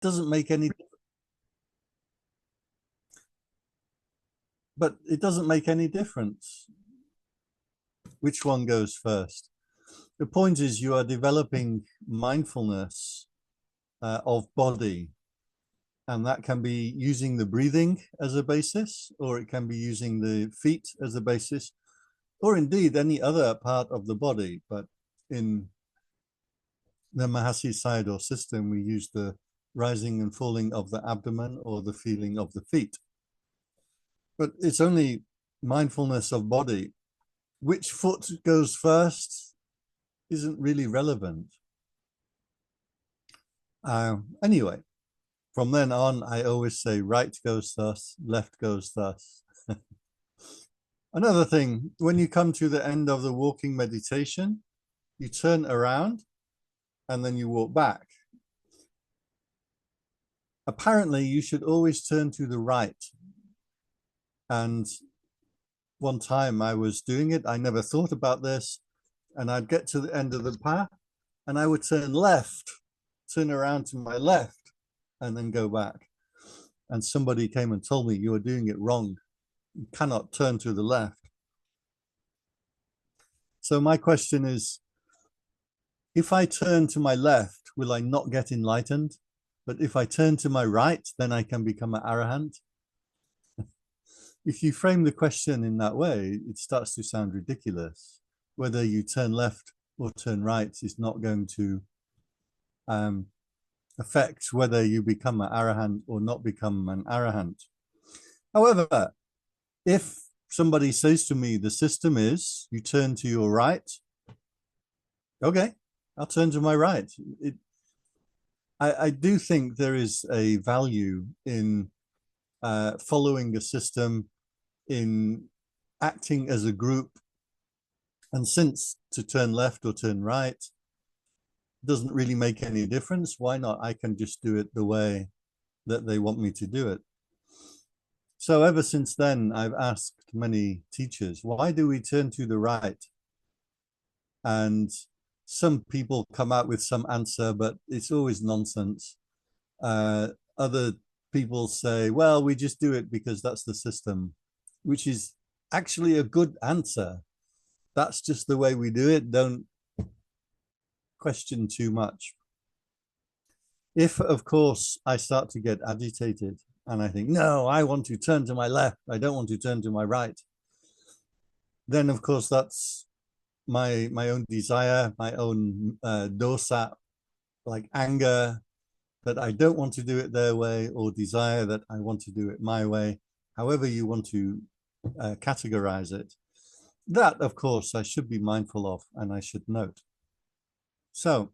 doesn't make any, but it doesn't make any difference which one goes first. The point is you are developing mindfulness of body, and that can be using the breathing as a basis, or it can be using the feet as a basis, or indeed any other part of the body. But in the Mahasi Sayadaw system, we use the rising and falling of the abdomen or the feeling of the feet. But it's only mindfulness of body. Which foot goes first isn't really relevant. Anyway, from then on, I always say right goes thus, left goes thus. Another thing, when you come to the end of the walking meditation, you turn around and then you walk back. Apparently, you should always turn to the right. And one time I was doing it, I never thought about this, and I'd get to the end of the path and I would turn left, turn around to my left, and then go back. And somebody came and told me, you are doing it wrong. You cannot turn to the left. So my question is, if I turn to my left, will I not get enlightened? But if I turn to my right, then I can become an arahant. If you frame the question in that way, it starts to sound ridiculous. Whether you turn left or turn right is not going to affect whether you become an arahant or not become an arahant. However, if somebody says to me, the system is you turn to your right, okay, I'll turn to my right. I do think there is a value in following a system, in acting as a group. And since to turn left or turn right doesn't really make any difference, why not? I can just do it the way that they want me to do it. So ever since then, I've asked many teachers, why do we turn to the right? And some people come out with some answer, but it's always nonsense. Other people say, well, we just do it because that's the system, which is actually a good answer. That's just the way we do it. Don't question too much. If, of course, I start to get agitated and I think, no, I want to turn to my left, I don't want to turn to my right, then, of course, that's my own desire, my own dosa, like anger, that I don't want to do it their way, or desire that I want to do it my way, however you want to categorize it. That, of course, I should be mindful of and I should note. So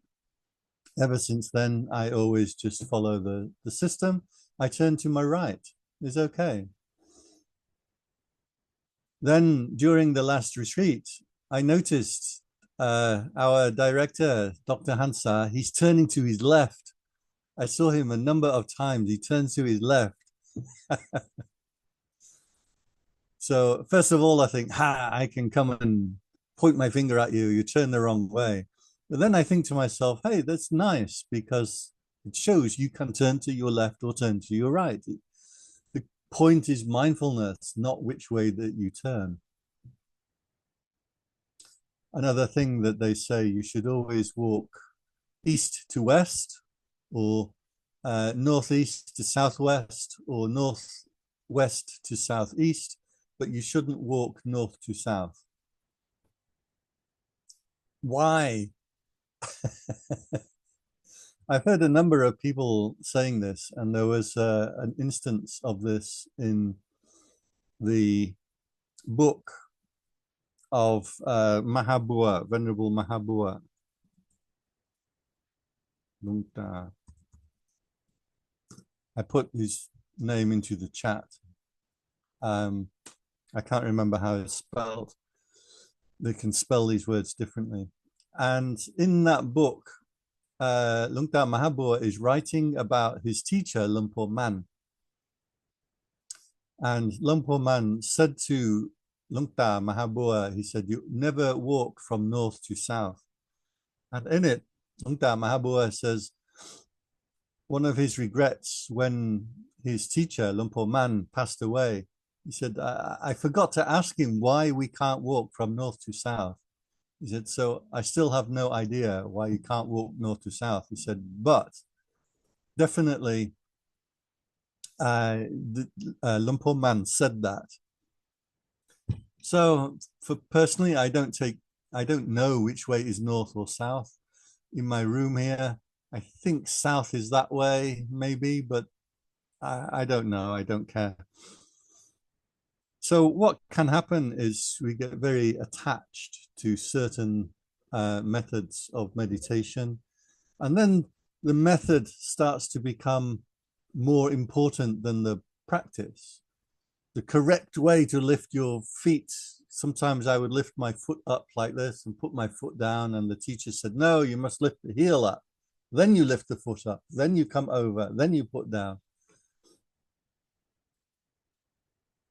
ever since then, I always just follow the system. I turn to my right. It's okay. Then during the last retreat, I noticed our director, Dr. Hansa, he's turning to his left. I saw him a number of times. He turns to his left. So first of all, I think, I can come and point my finger at you. You turn the wrong way. But then I think to myself, hey, that's nice because it shows you can turn to your left or turn to your right. The point is mindfulness, not which way that you turn. Another thing that they say, you should always walk east to west, or northeast to southwest, or northwest to southeast, but you shouldn't walk north to south. Why? I've heard a number of people saying this, and there was an instance of this in the book of Mahabua, Venerable Mahabua. I put his name into the chat. I can't remember how it's spelled. They can spell these words differently. And in that book, Lungta Mahabua is writing about his teacher, Lumpur Man. And Lumpur Man said to Lungta Mahabua, he said, you never walk from north to south. And in it, Lungta Mahabua says, one of his regrets when his teacher, Lumpur Man, passed away. He said, I forgot to ask him why we can't walk from north to south. He said, so I still have no idea why you can't walk north to south. He said, but definitely Lumpur Man said that. So for personally, I don't know which way is north or south. In my room here, I think south is that way, maybe, but I don't know. I don't care. So what can happen is we get very attached to certain methods of meditation, and then the method starts to become more important than the practice. The correct way to lift your feet. Sometimes I would lift my foot up like this and put my foot down, and the teacher said, no, you must lift the heel up. Then you lift the foot up, then you come over, then you put down.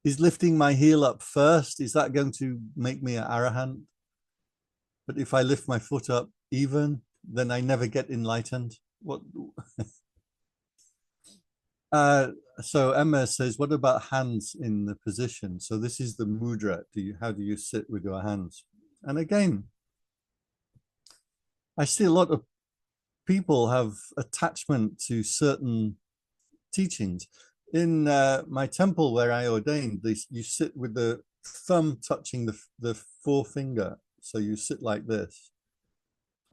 Is lifting my heel up first, is that going to make me an arahant? But if I lift my foot up even, then I never get enlightened. What? So Emma says, what about hands in the position? So this is the mudra. How do you sit with your hands? And again, I see a lot of people have attachment to certain teachings. In my temple where I ordained, you sit with the thumb touching the forefinger. So you sit like this.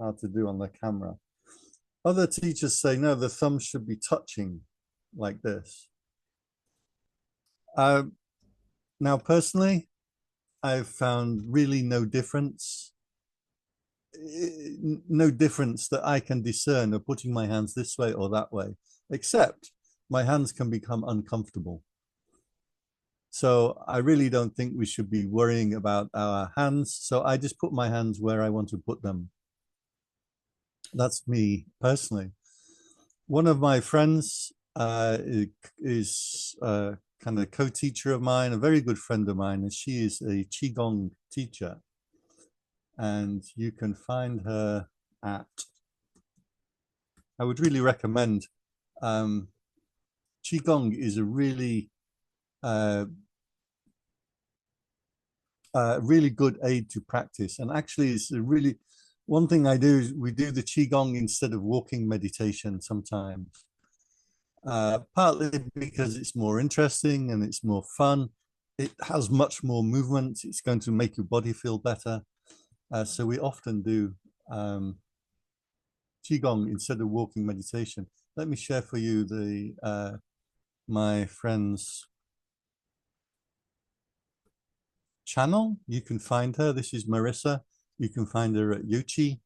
Hard to do on the camera. Other teachers say, no, the thumb should be touching like this. Now, personally, I've found really no difference that I can discern of putting my hands this way or that way, except my hands can become uncomfortable. So I really don't think we should be worrying about our hands. So I just put my hands where I want to put them. That's me personally. One of my friends is kind of co-teacher of mine, a very good friend of mine, and she is a Qigong teacher. And you can find her at, I would really recommend, Qigong is a really really good aid to practice. And actually, it's a really, one thing I do is we do the Qigong instead of walking meditation sometimes. Partly because it's more interesting and it's more fun. It has much more movement. It's going to make your body feel better. So we often do Qigong instead of walking meditation. Let me share for you the my friend's channel. You can find her. This is Marissa. You can find her at Yochi.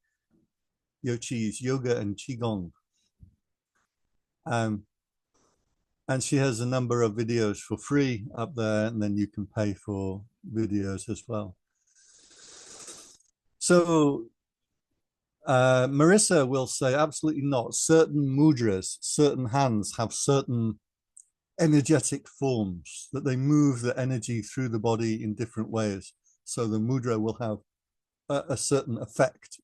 Yochi is yoga and Qigong. And she has a number of videos for free up there, and then you can pay for videos as well. So Marissa will say, absolutely not. Certain mudras, certain hands have certain energetic forms that they move the energy through the body in different ways. So the mudra will have a certain effect.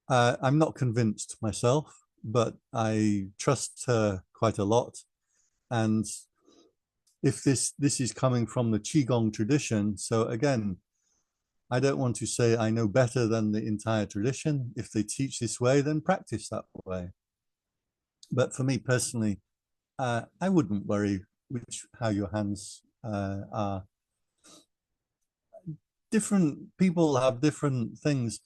I'm not convinced myself, but I trust her quite a lot. And if this is coming from the Qigong tradition, so again, I don't want to say I know better than the entire tradition. If they teach this way, then practice that way. But for me personally, I wouldn't worry how your hands are. Different people have different things.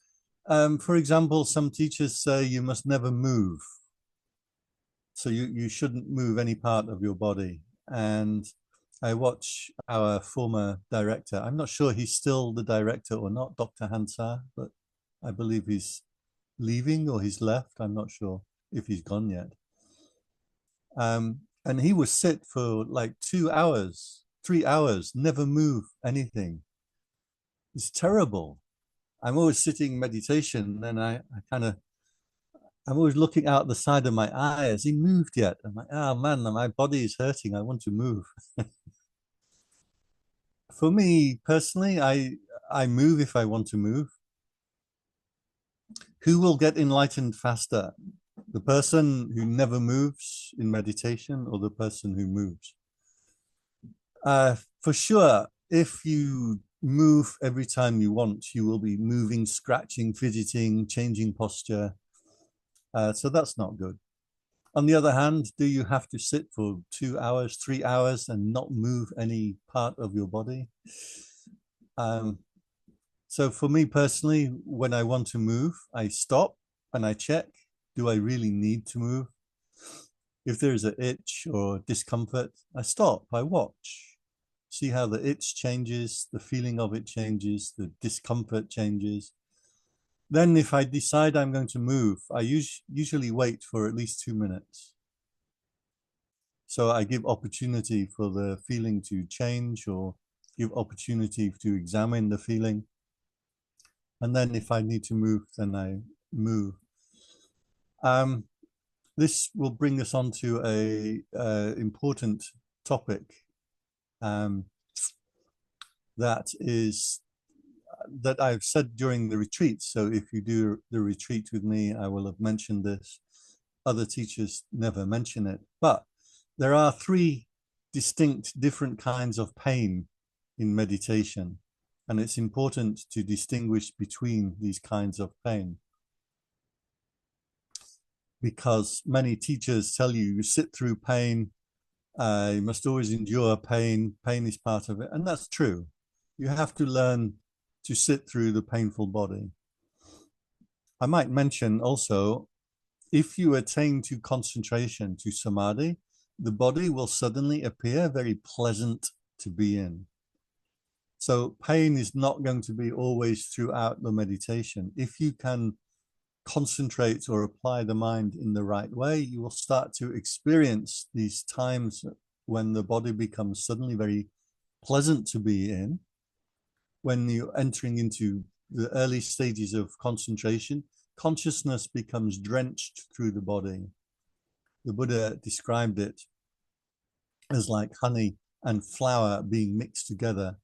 For example, some teachers say you must never move. So you shouldn't move any part of your body. And I watch our former director. I'm not sure he's still the director or not, Dr. Hansar, but I believe he's leaving or he's left. I'm not sure if he's gone yet. And he would sit for like 2 hours, 3 hours, never move anything. It's terrible. I'm always sitting meditation and I'm always looking out the side of my eye. Has he moved yet? I'm like, oh man, my body is hurting. I want to move. For me personally, I move if I want to move. Who will get enlightened faster? The person who never moves in meditation or the person who moves? For sure, if you move every time you want, you will be moving, scratching, fidgeting, changing posture. So that's not good. On the other hand, do you have to sit for 2 hours, 3 hours and not move any part of your body? So for me personally, when I want to move, I stop and I check, do I really need to move? If there's an itch or discomfort, I stop, I watch, see how the itch changes, the feeling of it changes, the discomfort changes. Then if I decide I'm going to move, I usually wait for at least 2 minutes. So I give opportunity for the feeling to change or give opportunity to examine the feeling. And then if I need to move, then I move. This will bring us on to a important topic that I've said during the retreat. So if you do the retreat with me, I will have mentioned this. Other teachers never mention it, but there are 3 distinct different kinds of pain in meditation, and it's important to distinguish between these kinds of pain, because many teachers tell you you sit through pain, you must always endure pain, pain is part of it, and that's true. You have to learn to sit through the painful body. I might mention also, if you attain to concentration, to samadhi, the body will suddenly appear very pleasant to be in. So pain is not going to be always throughout the meditation. If you can concentrate or apply the mind in the right way, you will start to experience these times when the body becomes suddenly very pleasant to be in. When you're entering into the early stages of concentration, consciousness becomes drenched through the body. The Buddha described it as like honey and flour being mixed together.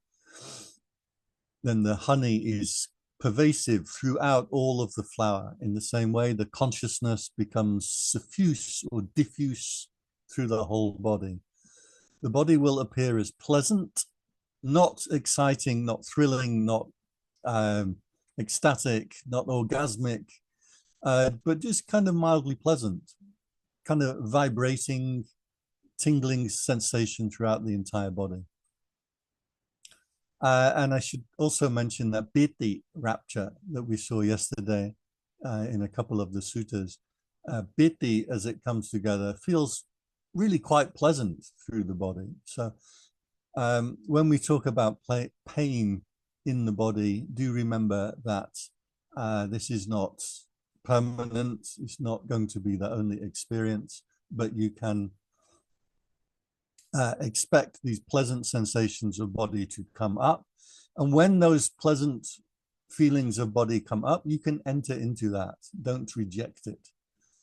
Then the honey is pervasive throughout all of the flour. In the same way, the consciousness becomes suffuse or diffuse through the whole body. The body will appear as pleasant, not exciting, not thrilling, not ecstatic, not orgasmic, but just kind of mildly pleasant, kind of vibrating, tingling sensation throughout the entire body. And I should also mention that piti rapture that we saw yesterday in a couple of the suttas. Piti, as it comes together, feels really quite pleasant through the body. So when we talk about pain in the body, do remember that this is not permanent. It's not going to be the only experience, but you can expect these pleasant sensations of body to come up. And when those pleasant feelings of body come up, you can enter into that. Don't reject it.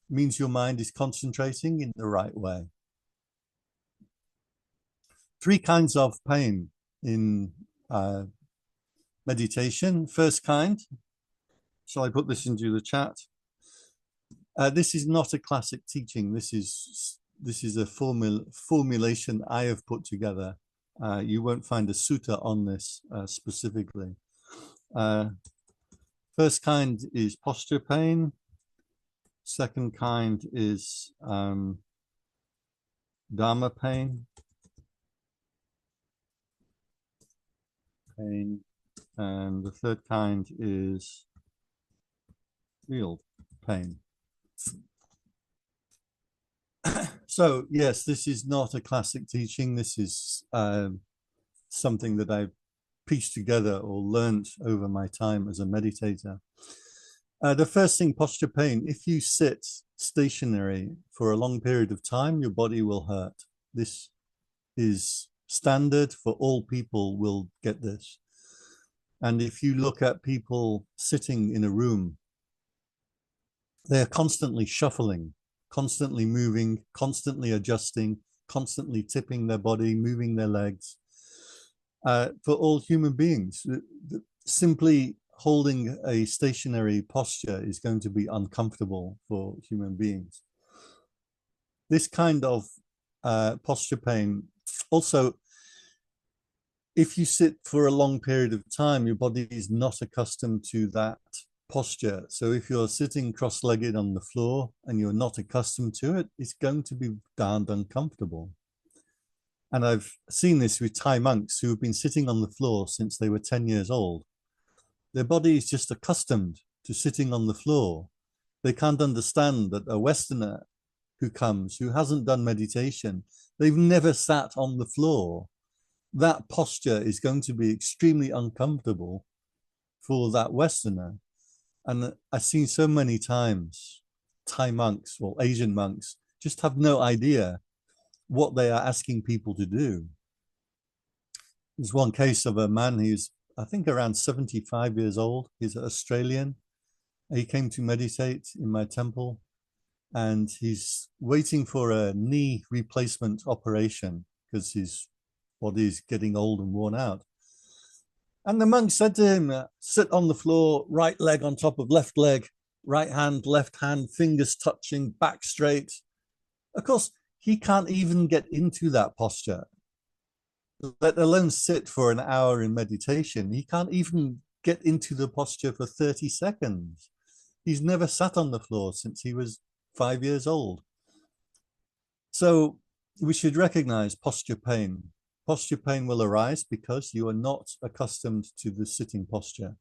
It means your mind is concentrating in the right way. 3 kinds of pain in meditation. First kind, shall I put this into the chat? This is not a classic teaching. This is a formulation I have put together. You won't find a sutta on this specifically. First kind is posture pain. Second kind is dharma pain. And the third kind is real pain. So yes, this is not a classic teaching. This is something that I've pieced together or learned over my time as a meditator. The first thing, posture pain. If you sit stationary for a long period of time, your body will hurt. This is standard for all people will get this. And if you look at people sitting in a room, they're constantly shuffling, constantly moving, constantly adjusting, constantly tipping their body, moving their legs. For all human beings, simply holding a stationary posture is going to be uncomfortable for human beings. This kind of posture pain also, if you sit for a long period of time, your body is not accustomed to that posture. So if you're sitting cross-legged on the floor and you're not accustomed to it, it's going to be darned uncomfortable. And I've seen this with Thai monks who have been sitting on the floor since they were 10 years old. Their body is just accustomed to sitting on the floor. They can't understand that a Westerner who comes, who hasn't done meditation, they've never sat on the floor. That posture is going to be extremely uncomfortable for that Westerner. And I've seen so many times Thai monks or Asian monks just have no idea what they are asking people to do. There's one case of a man who's, I think, around 75 years old. He's Australian. He came to meditate in my temple, and he's waiting for a knee replacement operation because his body is getting old and worn out. And the monk said to him, sit on the floor, right leg on top of left leg, right hand, left hand, fingers touching, back straight. Of course, he can't even get into that posture, let alone sit for an hour in meditation. He can't even get into the posture for 30 seconds. He's never sat on the floor since he was 5 years old. So we should recognize posture pain. Posture pain will arise because you are not accustomed to the sitting posture.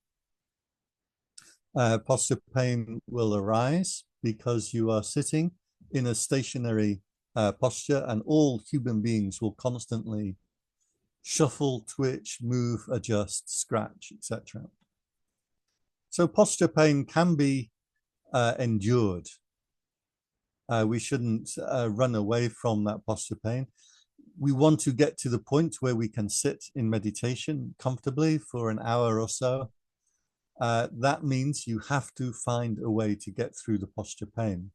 Posture pain will arise because you are sitting in a stationary posture, and all human beings will constantly shuffle, twitch, move, adjust, scratch, etc. So posture pain can be endured. We shouldn't run away from that posture pain. We want to get to the point where we can sit in meditation comfortably for an hour or so. That means you have to find a way to get through the posture pain.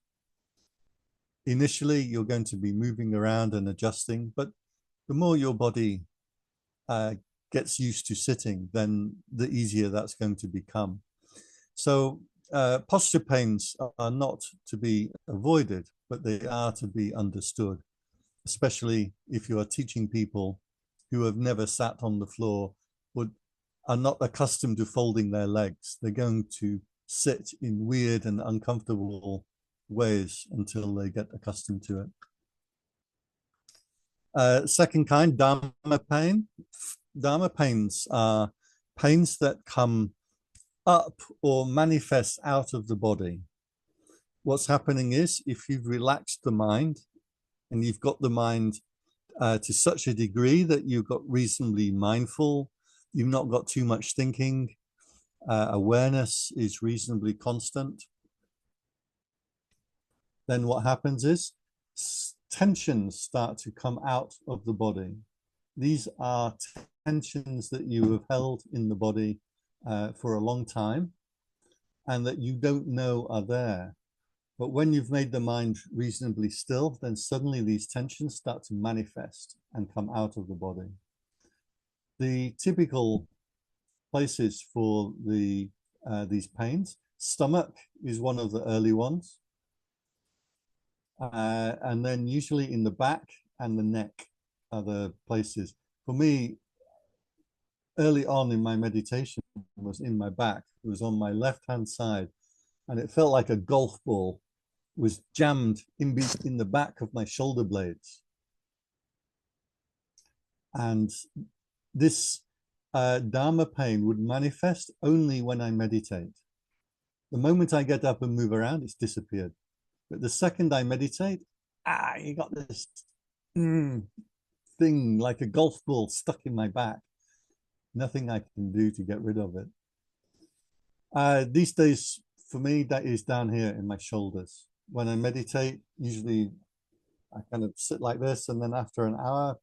Initially, you're going to be moving around and adjusting, but the more your body gets used to sitting, then the easier that's going to become. So posture pains are not to be avoided, but they are to be understood, especially if you are teaching people who have never sat on the floor, are not accustomed to folding their legs. They're going to sit in weird and uncomfortable ways until they get accustomed to it. Second kind, Dharma pain. Dharma pains are pains that come up or manifest out of the body. What's happening is, if you've relaxed the mind and you've got the mind to such a degree that you've got reasonably mindful, you've not got too much thinking, awareness is reasonably constant, then what happens is tensions start to come out of the body. These are tensions that you have held in the body for a long time and that you don't know are there. But when you've made the mind reasonably still, then suddenly these tensions start to manifest and come out of the body. The typical places for these pains, stomach is one of the early ones. And then usually in the back and the neck are the places. For me, early on in my meditation was in my back. It was on my left-hand side, and it felt like a golf ball was jammed in the back of my shoulder blades. And this Dharma pain would manifest only when I meditate. The moment I get up and move around, it's disappeared. But the second I meditate, you got this thing like a golf ball stuck in my back. Nothing I can do to get rid of it. These days, for me, that is down here in my shoulders. When I meditate, usually I kind of sit like this, and then after an hour,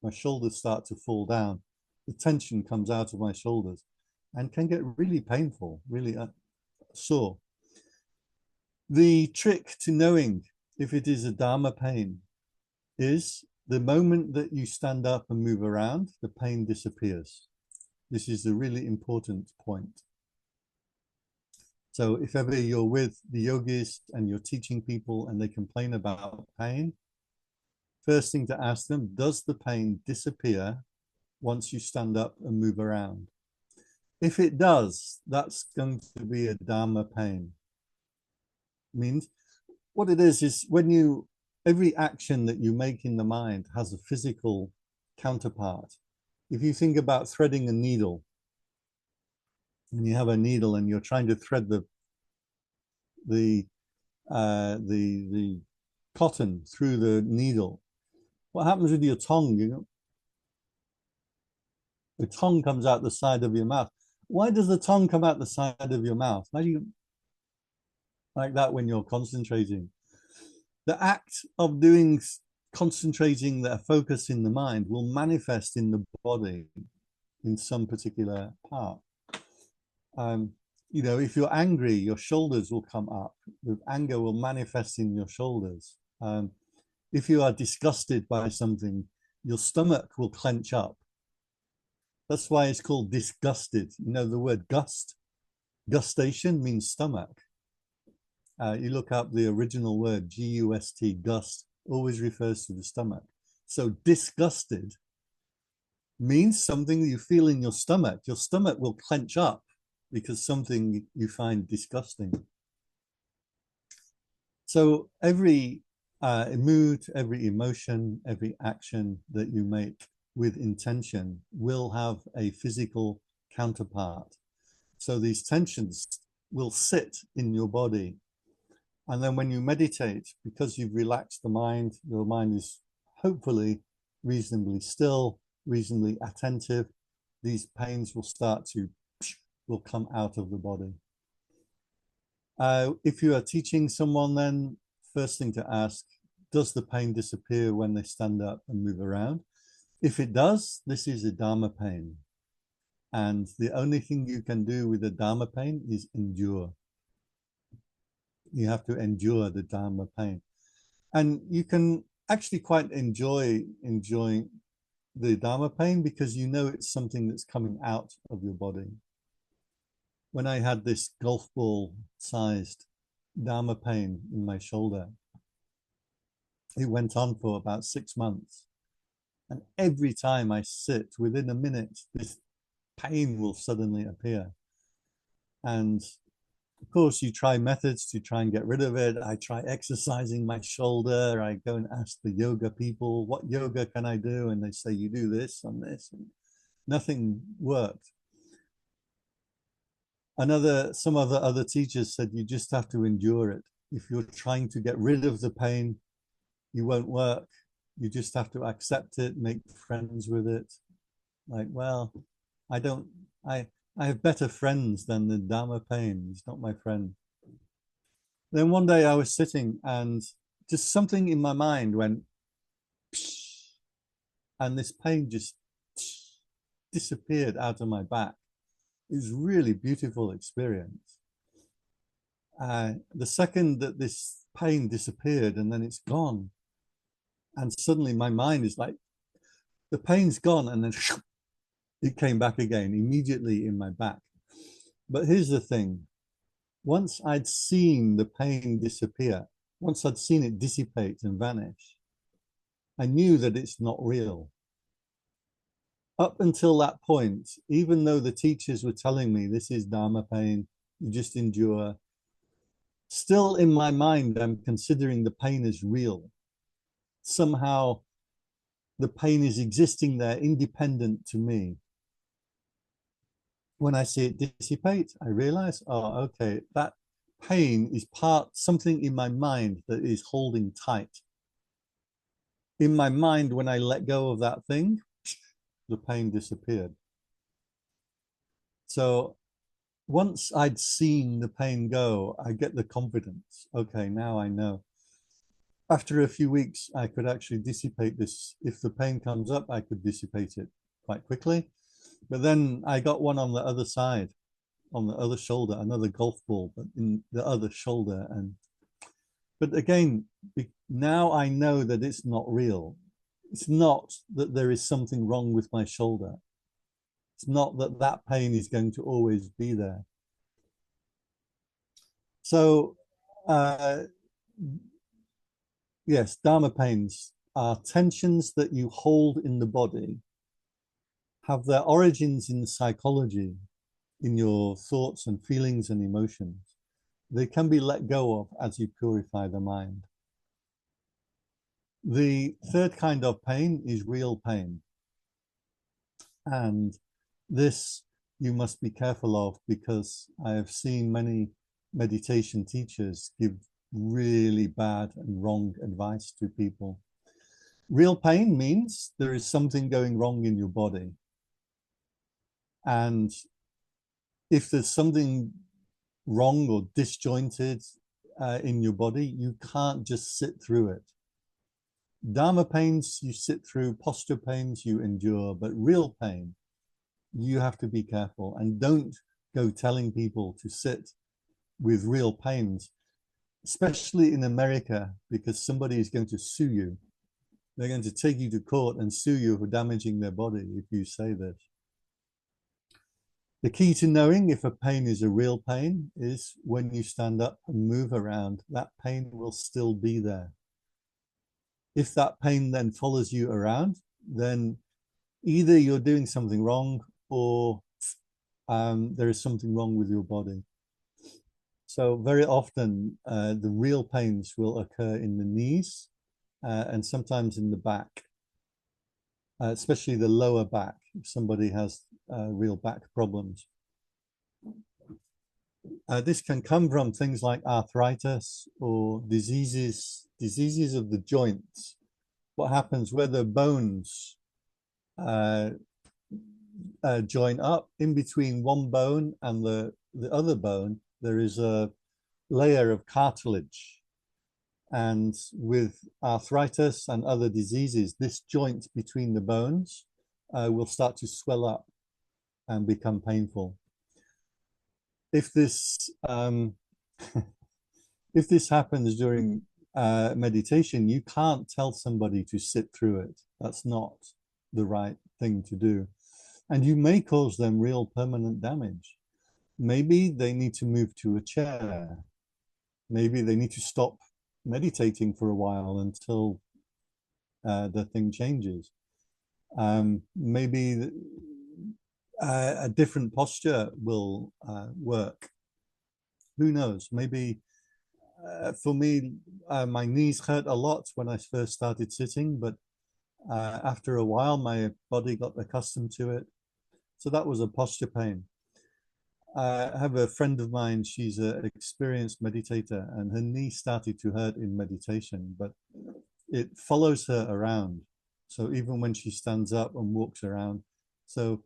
my shoulders start to fall down. The tension comes out of my shoulders and can get really painful, really sore. The trick to knowing if it is a Dharma pain is the moment that you stand up and move around, the pain disappears. This is a really important point. So if ever you're with the yogis and you're teaching people and they complain about pain, first thing to ask them, does the pain disappear once you stand up and move around? If it does, that's going to be a Dharma pain. Means what it is when you, every action that you make in the mind has a physical counterpart. If you think about threading a needle, and you have a needle and you're trying to thread the cotton through the needle, what happens with your tongue? You know, the tongue comes out the side of your mouth. Why does the tongue come out the side of your mouth? Why do you like that when you're concentrating? The act of doing, concentrating that focus in the mind will manifest in the body in some particular part. You know, if you're angry, your shoulders will come up. The anger will manifest in your shoulders. If you are disgusted by something, your stomach will clench up. That's why it's called disgusted. You know, the word gust, gustation means stomach. You look up the original word, G-U-S-T, gust, always refers to the stomach. So disgusted means something you feel in your stomach. Your stomach will clench up because something you find disgusting. So every mood, every emotion, every action that you make with intention will have a physical counterpart. So these tensions will sit in your body. And then when you meditate, because you've relaxed the mind, your mind is hopefully reasonably still, reasonably attentive, these pains will start to, will come out of the body. If you are teaching someone, then first thing to ask, does the pain disappear when they stand up and move around? If it does, this is a Dharma pain. And the only thing you can do with a Dharma pain is endure. You have to endure the Dharma pain. And you can actually quite enjoy the Dharma pain because you know it's something that's coming out of your body. When I had this golf ball sized Dharma pain in my shoulder, it went on for about 6 months. And every time I sit, within a minute, this pain will suddenly appear. And of course, you try methods to try and get rid of it. I try exercising my shoulder. I go and ask the yoga people, what yoga can I do? And they say, you do this and this. And nothing worked. Some of the other teachers said, you just have to endure it. If you're trying to get rid of the pain, you won't work. You just have to accept it, make friends with it. Like, well, I have better friends than the Dharma pain. He's not my friend. Then one day I was sitting and just something in my mind went, and this pain just disappeared out of my back. It was a really beautiful experience. The second that this pain disappeared and then it's gone, and suddenly my mind is like, the pain's gone, and then it came back again immediately in my back. But here's the thing. Once I'd seen the pain disappear, once I'd seen it dissipate and vanish, I knew that it's not real. Up until that point, even though the teachers were telling me this is Dharma pain, you just endure, still in my mind, I'm considering the pain as real. Somehow the pain is existing there independent to me. When I see it dissipate, I realize, oh, okay, that pain is something in my mind that is holding tight. In my mind, when I let go of that thing, the pain disappeared. So once I'd seen the pain go, I get the confidence. Okay, now I know. After a few weeks, I could actually dissipate this. If the pain comes up, I could dissipate it quite quickly. But then I got one on the other side, on the other shoulder, another golf ball, but in the other shoulder. But again, now I know that it's not real. It's not that there is something wrong with my shoulder. It's not that that pain is going to always be there. So, yes, Dharma pains are tensions that you hold in the body, have their origins in psychology, in your thoughts and feelings and emotions. They can be let go of as you purify the mind. The third kind of pain is real pain. And this you must be careful of, because I have seen many meditation teachers give really bad and wrong advice to people. Real pain means there is something going wrong in your body. And if there's something wrong or disjointed in your body, you can't just sit through it. Dharma pains you sit through, posture pains you endure, but real pain, you have to be careful and don't go telling people to sit with real pains, especially in America, because somebody is going to sue you. They're going to take you to court and sue you for damaging their body if you say this. The key to knowing if a pain is a real pain is when you stand up and move around, that pain will still be there. If that pain then follows you around, then either you're doing something wrong or there is something wrong with your body. So very often the real pains will occur in the knees and sometimes in the back, especially the lower back, if somebody has real back problems. This can come from things like arthritis or diseases of the joints. What happens where the bones join up, in between one bone and the other bone, there is a layer of cartilage. And with arthritis and other diseases, this joint between the bones will start to swell up and become painful. If this if this happens during meditation, you can't tell somebody to sit through it. That's not the right thing to do. And you may cause them real permanent damage. Maybe they need to move to a chair. Maybe they need to stop meditating for a while until the thing changes. Maybe a different posture will work. Who knows? Maybe for me, my knees hurt a lot when I first started sitting, but after a while, my body got accustomed to it. So that was a posture pain. I have a friend of mine, she's an experienced meditator, and her knee started to hurt in meditation, but it follows her around. So even when she stands up and walks around. So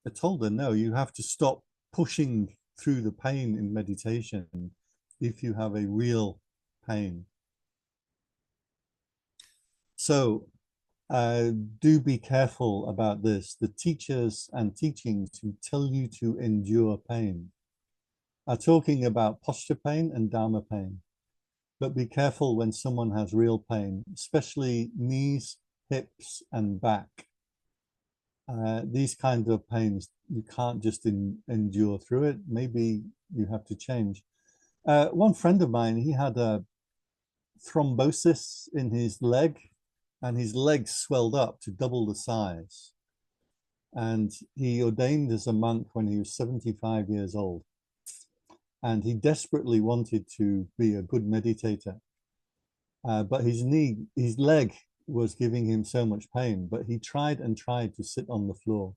I told her, no, you have to stop pushing through the pain in meditation if you have a real pain. So do be careful about this. The teachers and teachings who tell you to endure pain are talking about posture pain and Dharma pain. But be careful when someone has real pain, especially knees, hips, and back. These kinds of pains, you can't just endure through it. Maybe you have to change. One friend of mine, he had a thrombosis in his leg, and his legs swelled up to double the size. And he ordained as a monk when he was 75 years old. And he desperately wanted to be a good meditator. But his leg was giving him so much pain, but he tried and tried to sit on the floor.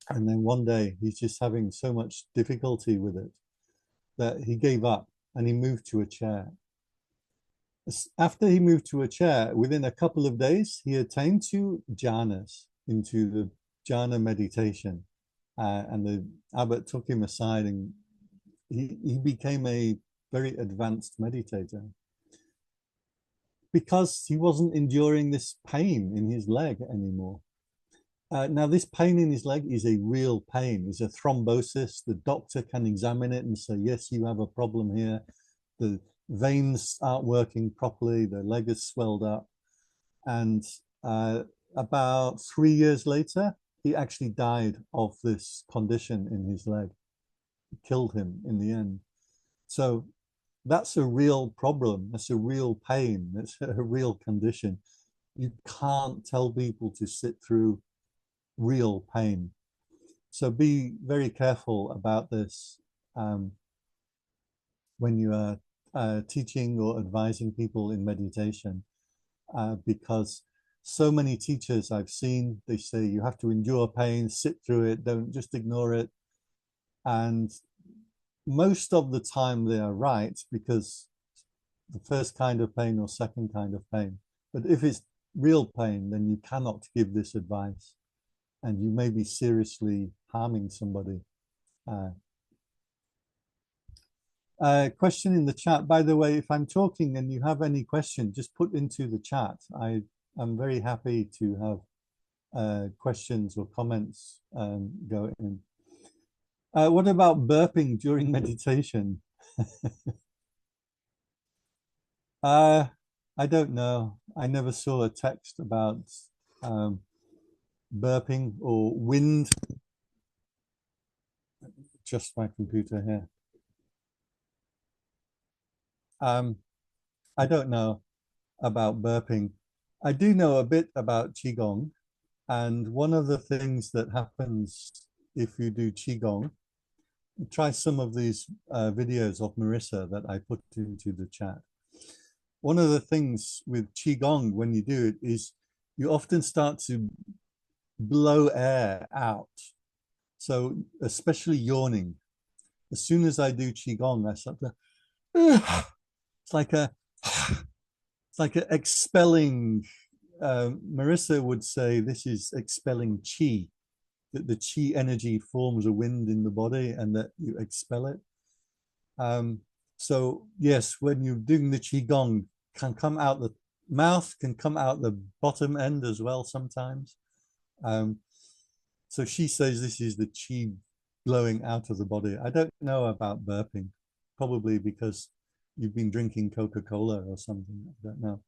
And then one day he's just having so much difficulty with it that he gave up and he moved to a chair. After he moved to a chair, within a couple of days, he attained to jhanas, into the jhana meditation. And the abbot took him aside and he became a very advanced meditator because he wasn't enduring this pain in his leg anymore. Now, this pain in his leg is a real pain. It's a thrombosis. The doctor can examine it and say, yes, you have a problem here. The veins aren't working properly. The leg is swelled up. And about 3 years later, he actually died of this condition in his leg. It killed him in the end. So that's a real problem. That's a real pain. That's a real condition. You can't tell people to sit through real pain. So be very careful about this when you are teaching or advising people in meditation, because so many teachers I've seen, they say you have to endure pain, sit through it, don't just ignore it. And most of the time they are right, because the first kind of pain or second kind of pain. But if it's real pain, then you cannot give this advice, and you may be seriously harming somebody. Question in the chat. By the way, if I'm talking and you have any question, just put into the chat. I'm very happy to have questions or comments go in. What about burping during meditation? I don't know. I never saw a text about burping or wind. Just my computer here. I don't know about burping. I do know a bit about Qigong. And one of the things that happens if you do Qigong, try some of these videos of Marissa that I put into the chat. One of the things with Qigong when you do it is you often start to blow air out. So especially yawning. As soon as I do Qigong, I start to, it's like a expelling. Marissa would say this is expelling qi, that the qi energy forms a wind in the body and that you expel it. So yes, when you're doing the Qigong, can come out the mouth, can come out the bottom end as well sometimes. So she says this is the qi blowing out of the body. I don't know about burping, probably because you've been drinking Coca-Cola or something. I don't know.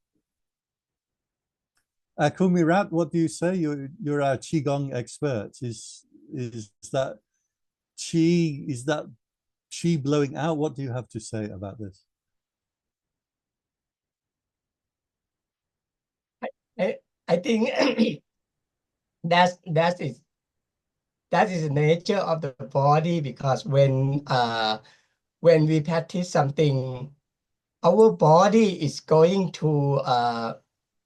Kumirat, what do you say? You're a Qigong expert. Is that qi? Is that qi blowing out? What do you have to say about this? I think that is the nature of the body, because when we practice something, our body is going to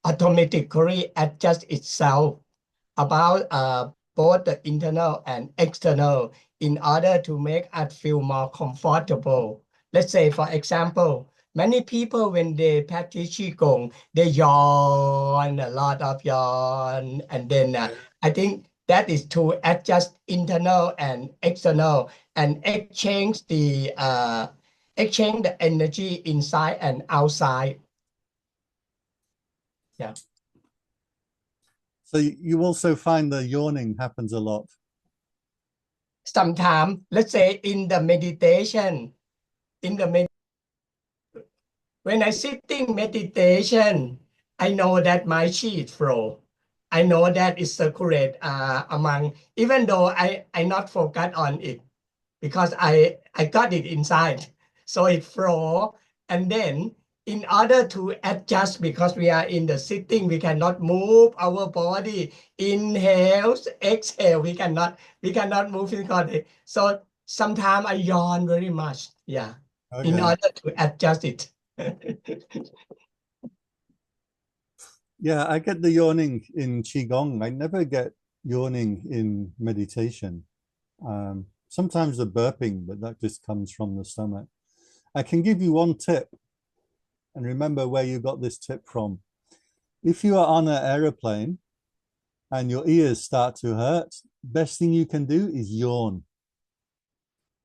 automatically adjust itself about both the internal and external in order to make us feel more comfortable. Let's say, for example, many people, when they practice Qigong, they yawn, a lot of yawn. And then I think that is to adjust internal and external and exchange the energy inside and outside. Yeah. So you also find the yawning happens a lot. Sometimes, let's say in the meditation, when I sitting meditation, I know that my chi flow. I know that it circulate among, even though I not focus on it, because I got it inside. So it flow, and then in order to adjust, because we are in the sitting, we cannot move our body. Inhale, exhale, we cannot move the body. So sometimes I yawn very much, yeah, Okay. in order to adjust it. Yeah, I get the yawning in Qigong. I never get yawning in meditation. Sometimes the burping, but that just comes from the stomach. I can give you one tip, and remember where you got this tip from. If you are on an aeroplane and your ears start to hurt, best thing you can do is yawn.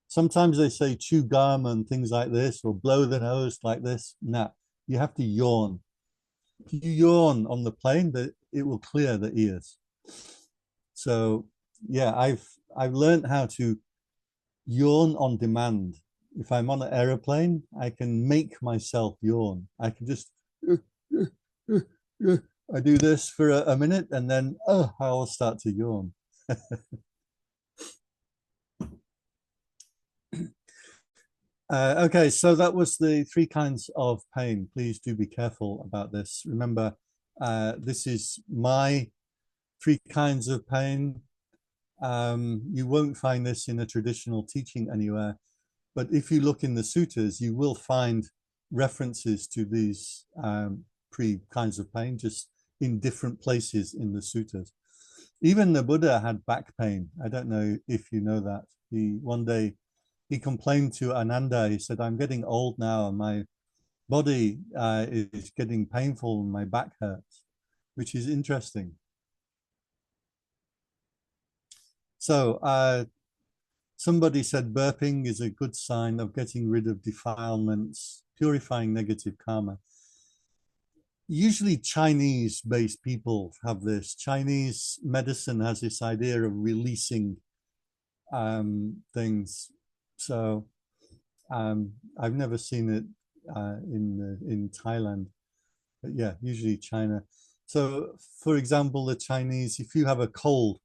Sometimes they say chew gum and things like this, or blow the nose like this. Nah, you have to yawn. If you yawn on the plane, it will clear the ears. So yeah, I've learned how to yawn on demand. If I'm on an aeroplane, I can make myself yawn. I can just I do this for a minute, and then I will start to yawn. Okay, so that was the 3 kinds of pain. Please do be careful about this. Remember, this is my 3 kinds of pain. You won't find this in a traditional teaching anywhere, but if you look in the suttas, you will find references to these 3 kinds of pain just in different places in the suttas. Even the Buddha had back pain. I don't know if you know that. One day he complained to Ananda. He said, "I'm getting old now, and my body is getting painful, and my back hurts," which is interesting. So somebody said burping is a good sign of getting rid of defilements, purifying negative karma. Usually Chinese-based people have this. Chinese medicine has this idea of releasing things. So I've never seen it in Thailand, but yeah, usually China. So for example, the Chinese, if you have a cold,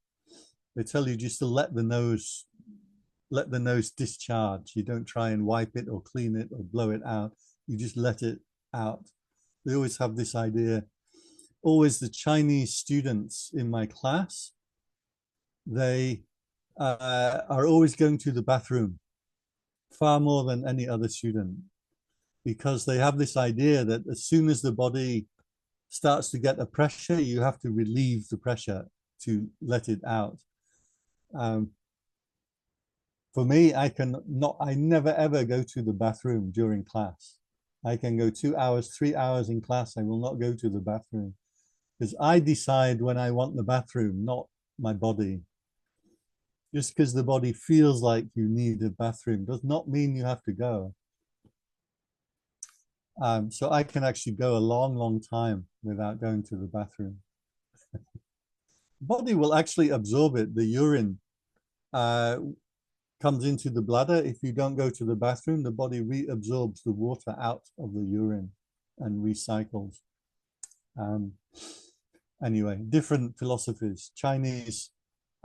they tell you just to let the nose discharge. You don't try and wipe it or clean it or blow it out. You just let it out. They always have this idea. Always the Chinese students in my class, they are always going to the bathroom far more than any other student, because they have this idea that as soon as the body starts to get a pressure, you have to relieve the pressure to let it out. For me, I never ever go to the bathroom during class. I can go 2 hours, 3 hours in class. I will not go to the bathroom because I decide when I want the bathroom, not my body. Just because the body feels like you need a bathroom does not mean you have to go. So I can actually go a long, long time without going to the bathroom. Body will actually absorb it. The urine comes into the bladder. If you don't go to the bathroom, the body reabsorbs the water out of the urine and recycles. Anyway, different philosophies. Chinese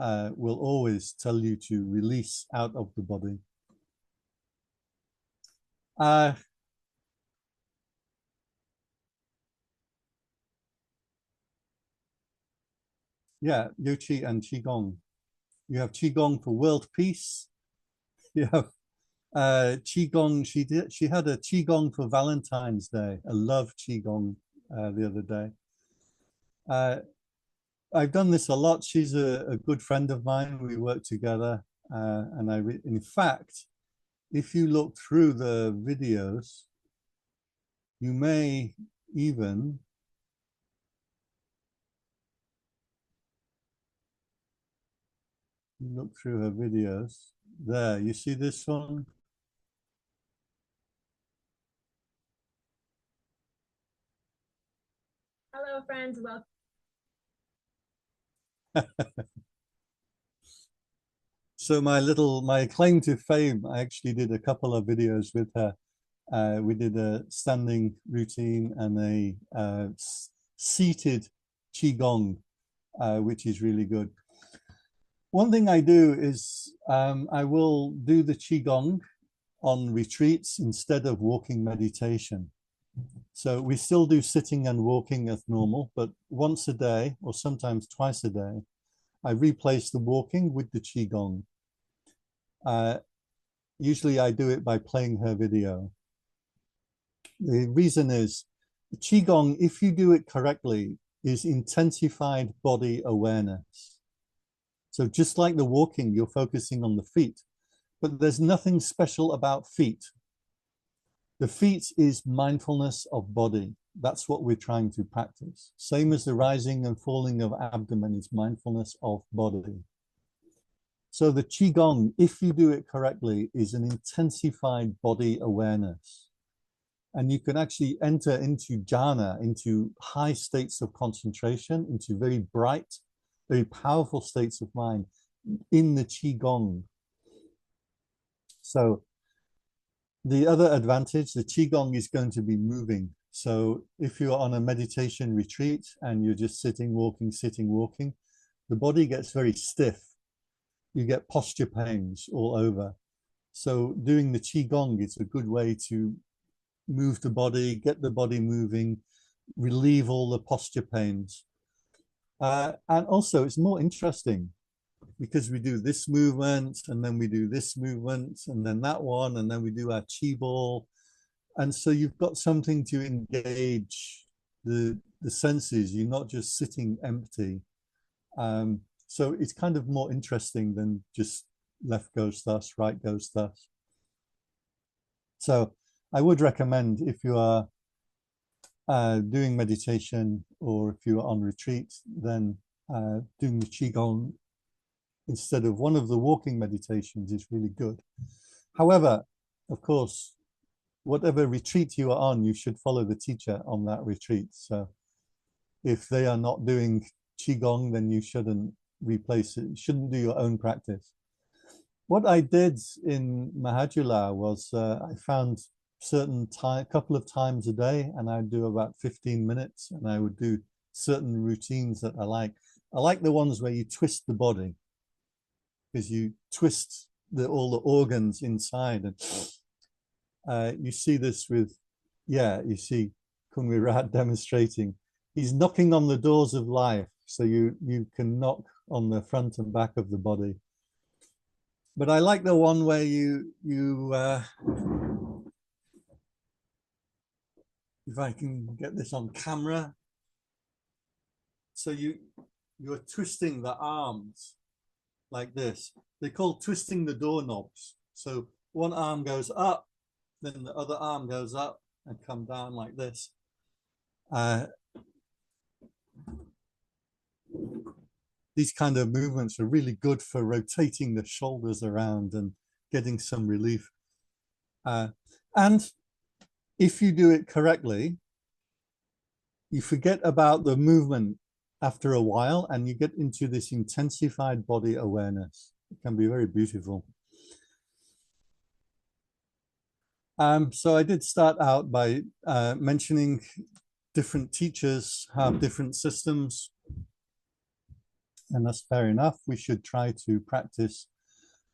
will always tell you to release out of the body. Yeah, Yochi and Qigong. You have Qigong for world peace. You have Qigong. She had a Qigong for Valentine's Day, a love Qigong the other day. I've done this a lot. She's a good friend of mine. We work together. And in fact, if you look through the videos, you may even look through her videos. There, you see this one? Hello, friends. Welcome. So my claim to fame, I actually did a couple of videos with her. We did a standing routine and a seated qigong, which is really good. One thing I do is I will do the qigong on retreats instead of walking meditation. So we still do sitting and walking as normal, but once a day or sometimes twice a day, I replace the walking with the qigong. Usually I do it by playing her video. The reason is the qigong, if you do it correctly, is intensified body awareness. So just like the walking, you're focusing on the feet, but there's nothing special about feet. The feet is mindfulness of body. That's what we're trying to practice. Same as the rising and falling of abdomen is mindfulness of body. So the qigong, if you do it correctly, is an intensified body awareness. And you can actually enter into jhana, into high states of concentration, into very bright, very powerful states of mind in the qigong. So the other advantage, the qigong is going to be moving. So if you're on a meditation retreat and you're just sitting, walking, the body gets very stiff. You get posture pains all over. So doing the Qigong is a good way to move the body, get the body moving, relieve all the posture pains. And also it's more interesting because we do this movement and then we do this movement and then that one, and then we do our Qi ball. And so you've got something to engage the senses. You're not just sitting empty. So it's kind of more interesting than just left goes thus, right goes thus. So I would recommend, if you are doing meditation or if you are on retreat, then doing the Qigong instead of one of the walking meditations is really good. However, of course, whatever retreat you are on, you should follow the teacher on that retreat. So if they are not doing Qigong, then you shouldn't replace it. You shouldn't do your own practice. What I did in Mahajula was I found couple of times a day, and I'd do about 15 minutes, and I would do certain routines that I like. I like the ones where you twist the body, because you twist all the organs inside. And you see this with, you see Kung Virat demonstrating. He's knocking on the doors of life, so you can knock on the front and back of the body. But I like the one where you if I can get this on camera. So you're twisting the arms like this. They call twisting the doorknobs. So one arm goes up, then the other arm goes up and come down like this. These kind of movements are really good for rotating the shoulders around and getting some relief. And if you do it correctly, you forget about the movement after a while and you get into this intensified body awareness. It can be very beautiful. So I did start out by mentioning different teachers have different systems, and that's fair enough. We should try to practice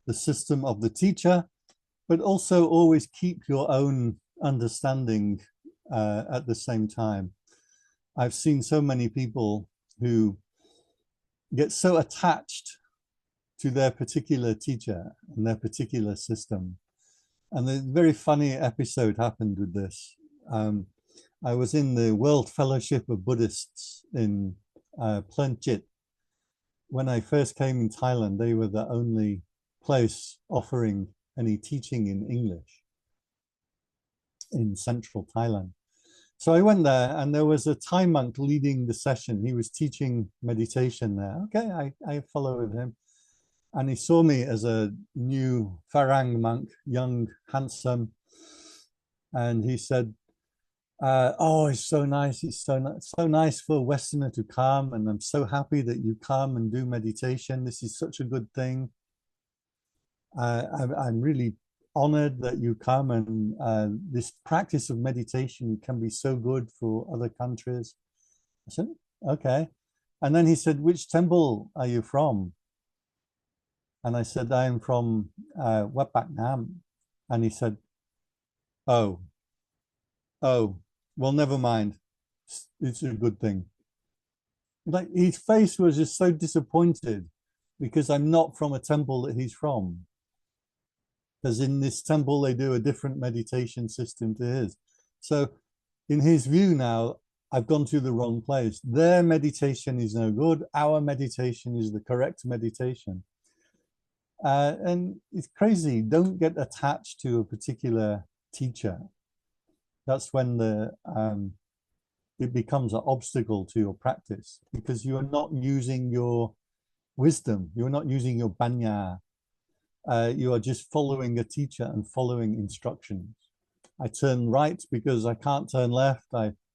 the system of the teacher, but also always keep your own understanding at the same time. I've seen so many people who get so attached to their particular teacher and their particular system. And a very funny episode happened with this. I was in the World Fellowship of Buddhists in Plenchit. When I first came in Thailand, they were the only place offering any teaching in English in central Thailand. So I went there and there was a Thai monk leading the session. He was teaching meditation there. Okay, I followed him. And he saw me as a new Farang monk, young, handsome. And he said, oh, it's so nice. It's so nice for a Westerner to come. And I'm so happy that you come and do meditation. This is such a good thing. I'm really honored that you come, and this practice of meditation can be so good for other countries. I said, okay. And then he said, which temple are you from? And I said, I am from Wat Pak Nam. And he said, oh, well, never mind. It's a good thing. Like, his face was just so disappointed because I'm not from a temple that he's from. Because in this temple, they do a different meditation system to his. So in his view now, I've gone to the wrong place. Their meditation is no good. Our meditation is the correct meditation. And it's crazy. Don't get attached to a particular teacher. That's when it becomes an obstacle to your practice, because you are not using your wisdom. You're not using your banya. You are just following a teacher and following instructions. I turn right because I can't turn left.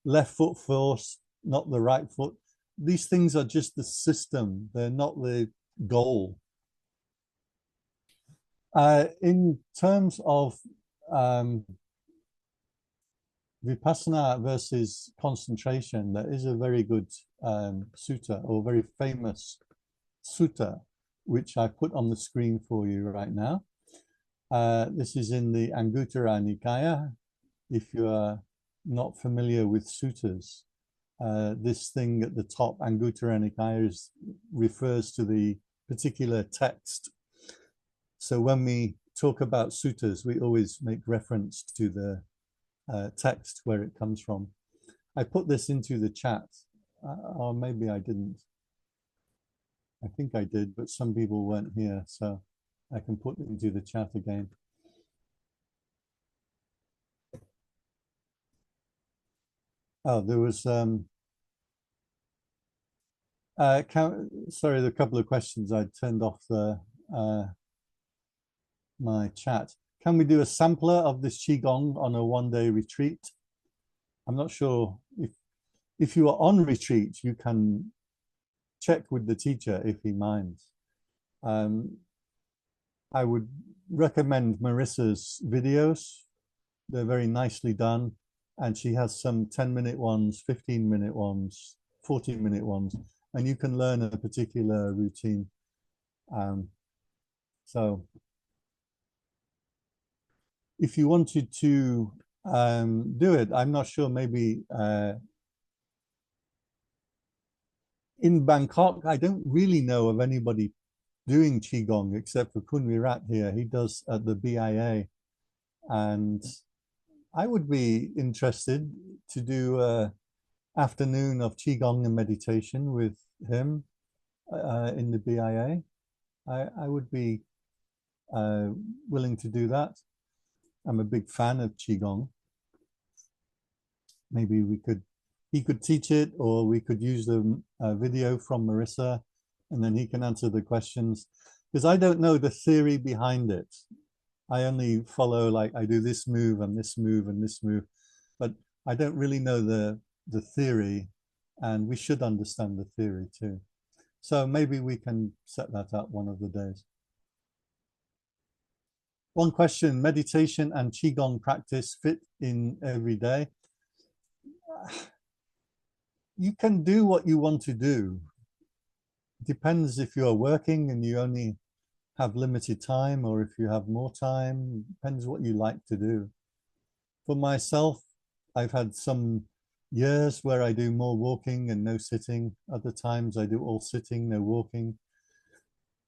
Left foot first, not the right foot. These things are just the system. They're not the goal. In terms of vipassana versus concentration, there is a very good sutta, or very famous sutta, which I put on the screen for you right now. This is in the Anguttara Nikaya. If you are not familiar with suttas, this thing at the top, Anguttara Nikaya, refers to the particular text. So when we talk about suttas, we always make reference to the text where it comes from. I put this into the chat, or maybe I didn't. I think I did, but some people weren't here, so I can put it into the chat again. Oh, there was sorry, the couple of questions. I turned off the my chat. Can we do a sampler of this Qigong on a one-day retreat? I'm not sure if you are on retreat, you can check with the teacher if he minds. I would recommend Marissa's videos. They're very nicely done. And she has some 10-minute ones, 15-minute ones, 14-minute ones, and you can learn a particular routine. So if you wanted to do it, I'm not sure, maybe in Bangkok, I don't really know of anybody doing Qigong except for Kun Virat here. He does at the BIA. And I would be interested to do an afternoon of Qigong and meditation with him in the BIA. I would be willing to do that. I'm a big fan of Qigong. Maybe he could teach it, or we could use the video from Marissa, and then he can answer the questions. Because I don't know the theory behind it. I only follow, like, I do this move and this move and this move, but I don't really know the theory, and we should understand the theory too. So maybe we can set that up one of the days. One question: meditation and Qigong practice fit in every day? You can do what you want to do. Depends if you are working and you only have limited time, or if you have more time. Depends what you like to do. For myself, I've had some years where I do more walking and no sitting. Other times I do all sitting, no walking.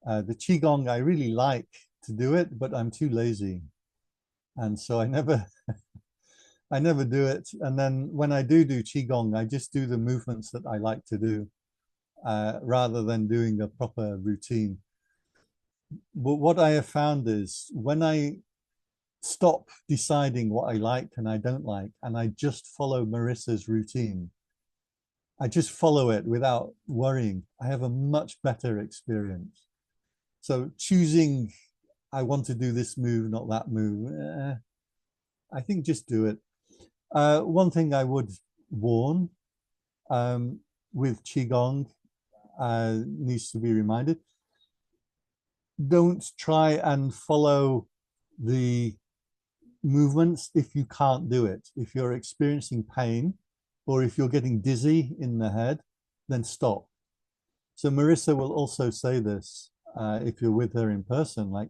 The Qigong, I really like to do it, but I'm too lazy. And so I never do it. And then when I do Qigong, I just do the movements that I like to do, rather than doing a proper routine. But what I have found is when I stop deciding what I like and I don't like, and I just follow Marissa's routine, I just follow it without worrying, I have a much better experience. So choosing, I want to do this move, not that move, I think just do it. One thing I would warn with Qigong, needs to be reminded, don't try and follow the movements if you can't do it. If you're experiencing pain, or if you're getting dizzy in the head, then stop. So Marissa will also say this if you're with her in person, like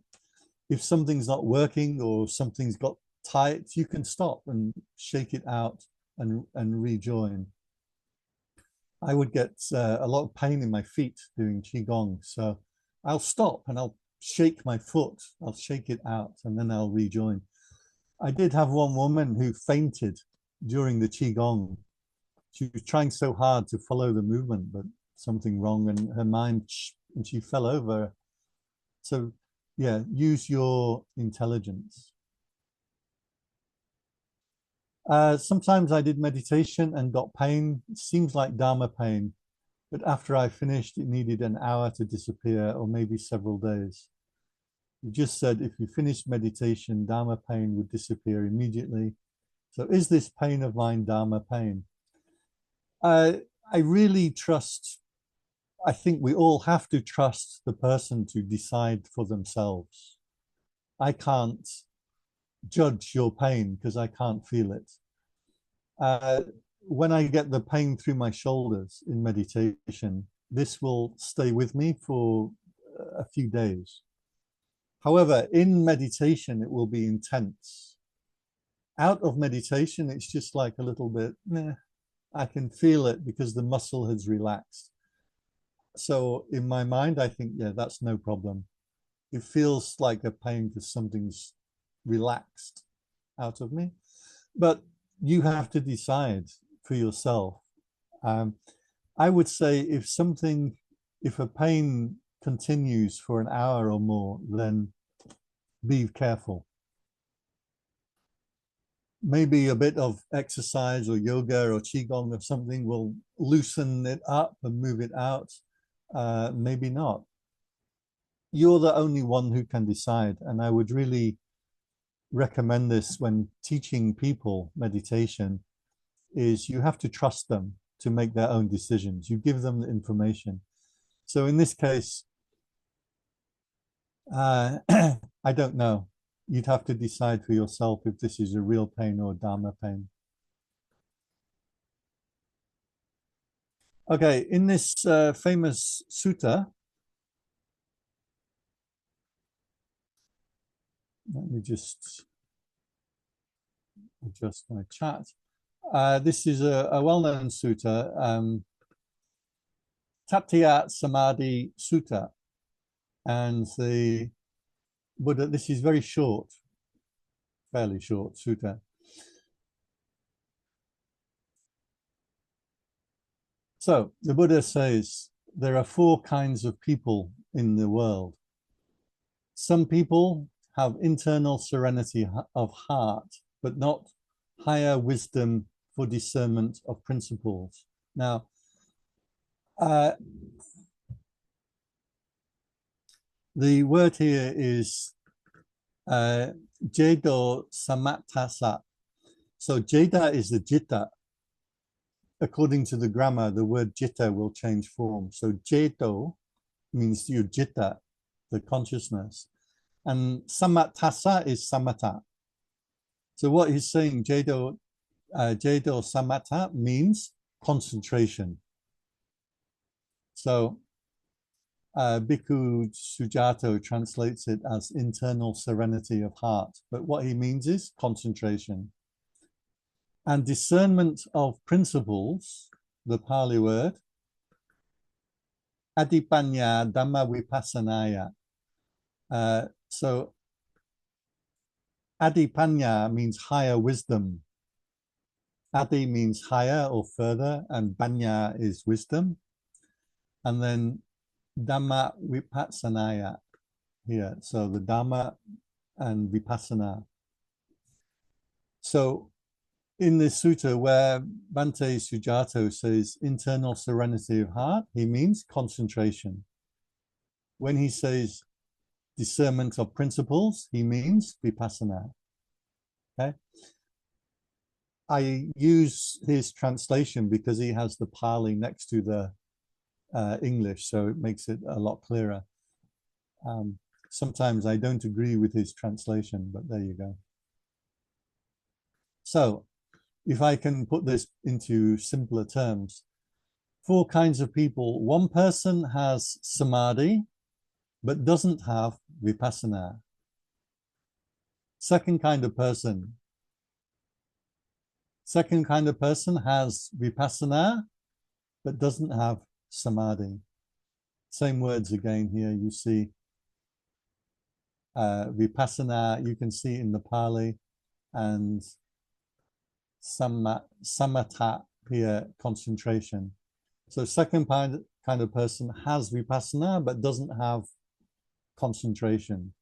if something's not working or something's got tight, you can stop and shake it out and rejoin. I would get a lot of pain in my feet doing Qigong, so I'll stop and I'll shake my foot, I'll shake it out, and then I'll rejoin. I did have one woman who fainted during the Qigong. She was trying so hard to follow the movement, but something wrong, and her mind, and she fell over. So yeah, use your intelligence. Sometimes I did meditation and got pain. It seems like Dharma pain, but after I finished, it needed an hour to disappear, or maybe several days. You just said if you finished meditation, Dharma pain would disappear immediately. So is this pain of mine Dharma pain? I really trust, I think we all have to trust the person to decide for themselves. I can't judge your pain because I can't feel it. When I get the pain through my shoulders in meditation, this will stay with me for a few days. However, in meditation, it will be intense. Out of meditation, it's just like a little bit, I can feel it because the muscle has relaxed. So in my mind, I think, yeah, that's no problem. It feels like a pain because something's relaxed out of me. But you have to decide for yourself. I would say if a pain continues for an hour or more, then be careful. Maybe a bit of exercise or yoga or qigong or something will loosen it up and move it out. Maybe not. You're the only one who can decide. And I would really recommend this when teaching people meditation, is you have to trust them to make their own decisions. You give them the information. So in this case, I don't know. You'd have to decide for yourself if this is a real pain or Dharma pain. Okay, in this famous sutta, let me just adjust my chat. This is a well-known sutta, Tattya Samadhi Sutta. And the Buddha, this is very short, fairly short sutta. So the Buddha says there are 4 kinds of people in the world. Some people have internal serenity of heart, but not higher wisdom for discernment of principles. Now, the word here is Jedo Samattasa. So Jeda is the jitta. According to the grammar, the word jitta will change form. So Jedo means your jitta, the consciousness. And Samattasa is samatha. So what he's saying, Jedo Samatha means concentration. So Bhikkhu Sujato translates it as internal serenity of heart. But what he means is concentration. And discernment of principles, the Pali word, adipanya dhamma vipassanaya. So adipanya means higher wisdom. Adi means higher or further, and panya is wisdom. And then dhamma vipassanaya here. So the dhamma and vipassana. So in this sutta where Bhante Sujato says internal serenity of heart, he means concentration. When he says discernment of principles, he means vipassana. Okay. I use his translation because he has the Pali next to the English, so it makes it a lot clearer. Sometimes I don't agree with his translation, but there you go. So if I can put this into simpler terms, 4 kinds of people. One person has samadhi, but doesn't have vipassana. Second kind of person has vipassana, but doesn't have samadhi. Same words again here. You see vipassana, you can see in the Pali, and samatha here, concentration. So second kind of person has vipassana, but doesn't have concentration.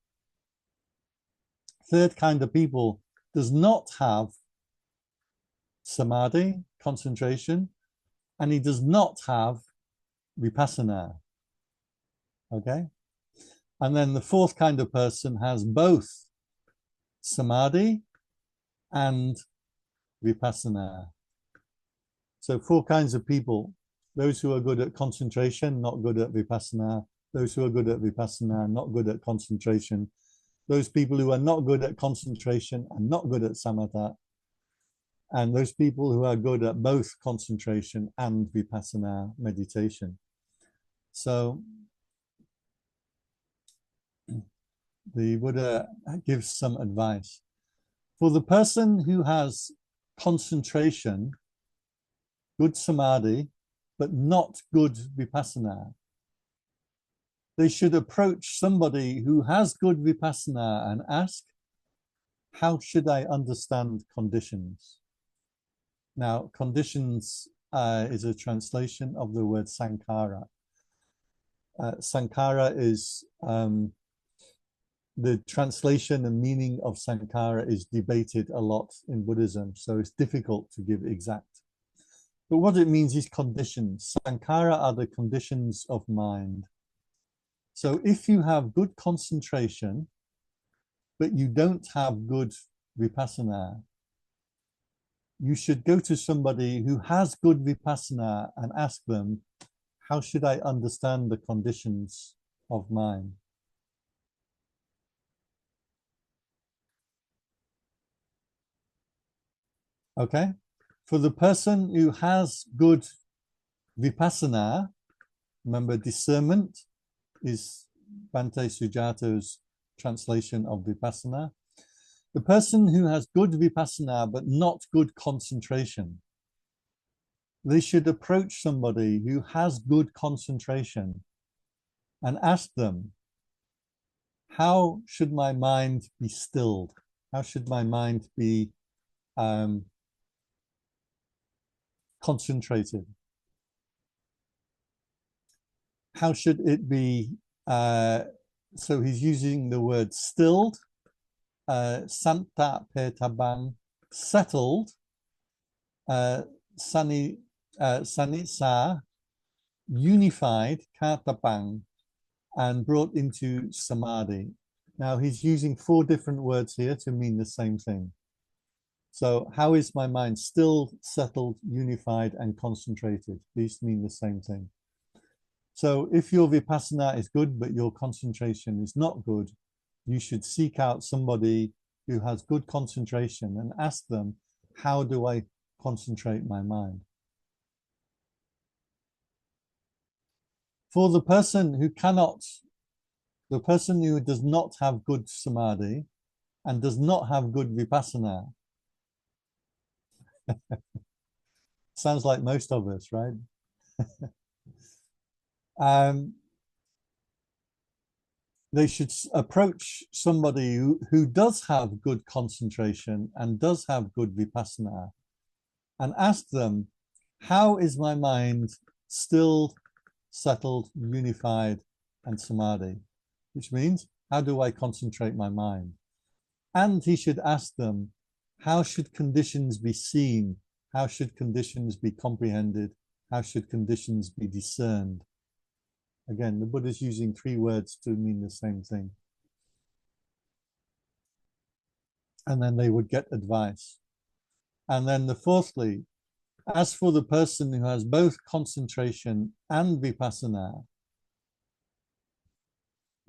Third kind of people does not have samadhi, concentration, and he does not have vipassana. Okay? And then the fourth kind of person has both samadhi and vipassana. So 4 kinds of people: those who are good at concentration, not good at vipassana; those who are good at vipassana, not good at concentration; those people who are not good at concentration and not good at samatha; and those people who are good at both concentration and vipassana meditation. So the Buddha gives some advice. For the person who has concentration, good samadhi, but not good vipassana, they should approach somebody who has good vipassana and ask, how should I understand conditions? Now, conditions is a translation of the word sankhara. Sankhara is the translation and meaning of sankhara is debated a lot in Buddhism, so it's difficult to give exact. But what it means is conditions. Sankhara are the conditions of mind. So if you have good concentration, but you don't have good vipassana, you should go to somebody who has good vipassana and ask them, how should I understand the conditions of mind? Okay, for the person who has good vipassana, remember discernment is Bhante Sujato's translation of vipassana. The person who has good vipassana but not good concentration, they should approach somebody who has good concentration and ask them, how should my mind be stilled? How should my mind be concentrated? How should it be? So he's using the word stilled, santa petabang, settled, sanitsa, unified, katapang, and brought into samadhi. Now he's using 4 different words here to mean the same thing. So how is my mind still, settled, unified, and concentrated? These mean the same thing. So if your vipassana is good, but your concentration is not good, you should seek out somebody who has good concentration and ask them, how do I concentrate my mind? For the person who does not have good samadhi and does not have good vipassana, sounds like most of us, right? They should approach somebody who does have good concentration and does have good vipassana and ask them, how is my mind still, settled, unified, and samadhi? Which means, how do I concentrate my mind? And he should ask them, how should conditions be seen? How should conditions be comprehended? How should conditions be discerned? Again, the Buddha is using 3 words to mean the same thing. And then they would get advice. And then fourthly, as for the person who has both concentration and vipassana,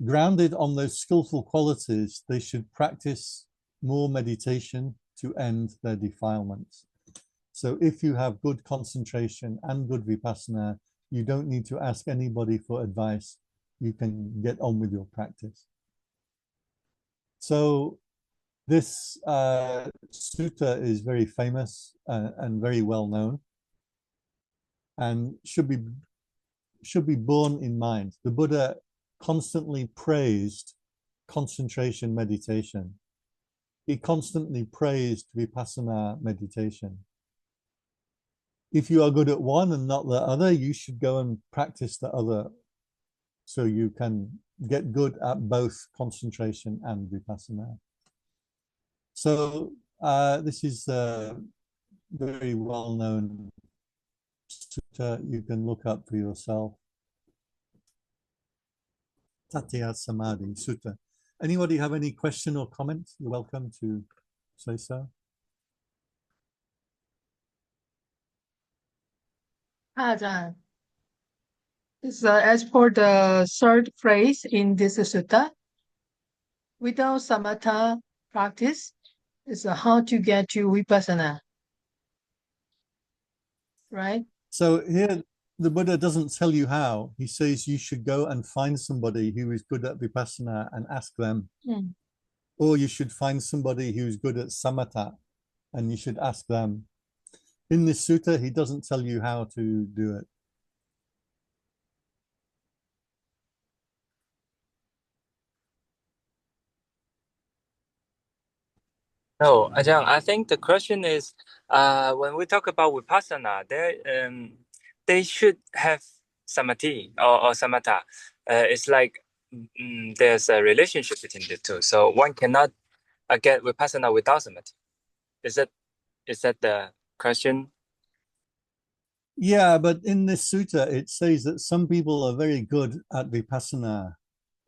grounded on those skillful qualities, they should practice more meditation to end their defilements. So if you have good concentration and good vipassana, you don't need to ask anybody for advice. You can get on with your practice. So this sutta is very famous and very well known, and should be borne in mind. The Buddha constantly praised concentration meditation. He constantly praised vipassana meditation. If you are good at one and not the other, you should go and practice the other so you can get good at both concentration and vipassana. So this is a very well-known sutta you can look up for yourself. Tatya Samadhi Sutta. Anybody have any question or comment? You're welcome to say so. As for the 3rd phrase in this sutta, without samatha practice, is how to get to vipassana, right? So here the Buddha doesn't tell you how. He says you should go and find somebody who is good at vipassana and ask them. Mm. Or you should find somebody who's good at samatha and you should ask them. In this sutta, he doesn't tell you how to do it. No, Ajahn, I think the question is, when we talk about vipassana, they should have samadhi or samatha. It's like there's a relationship between the two. So one cannot get vipassana without samadhi. Is that the question? Yeah, but in this sutta, it says that some people are very good at vipassana,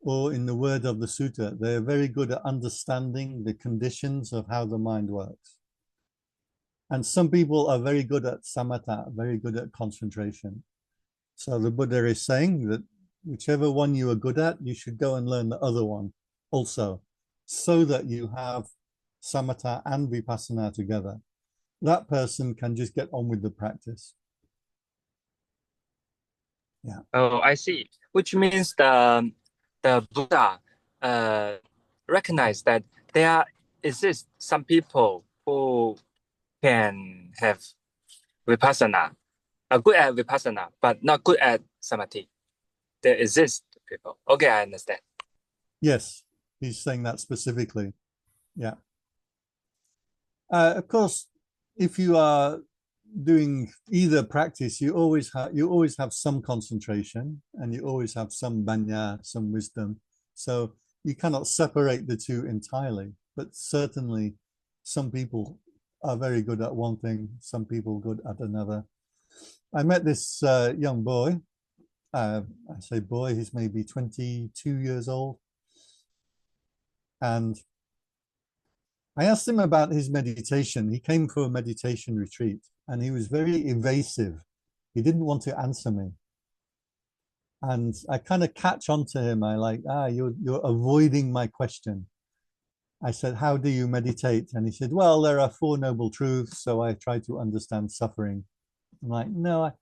or in the word of the sutta, they're very good at understanding the conditions of how the mind works. And some people are very good at samatha, very good at concentration. So the Buddha is saying that whichever one you are good at, you should go and learn the other one also, so that you have samatha and vipassana together. That person can just get on with the practice. Yeah. Oh, I see. Which means the Buddha recognized that there exist some people who can have vipassana, are good at vipassana, but not good at samadhi. There exist people. Okay, I understand. Yes, he's saying that specifically. Yeah. Of course, if you are doing either practice, you always have some concentration and you always have some banya, some wisdom. So you cannot separate the two entirely, but certainly some people are very good at one thing, some people good at another. I met this young boy. I say boy, he's maybe 22 years old. And I asked him about his meditation. He came for a meditation retreat and he was very evasive. He didn't want to answer me. And I kind of catch on to him. I like, you're avoiding my question. I said, how do you meditate? And he said, well, there are 4 noble truths. So I try to understand suffering. I'm like, no,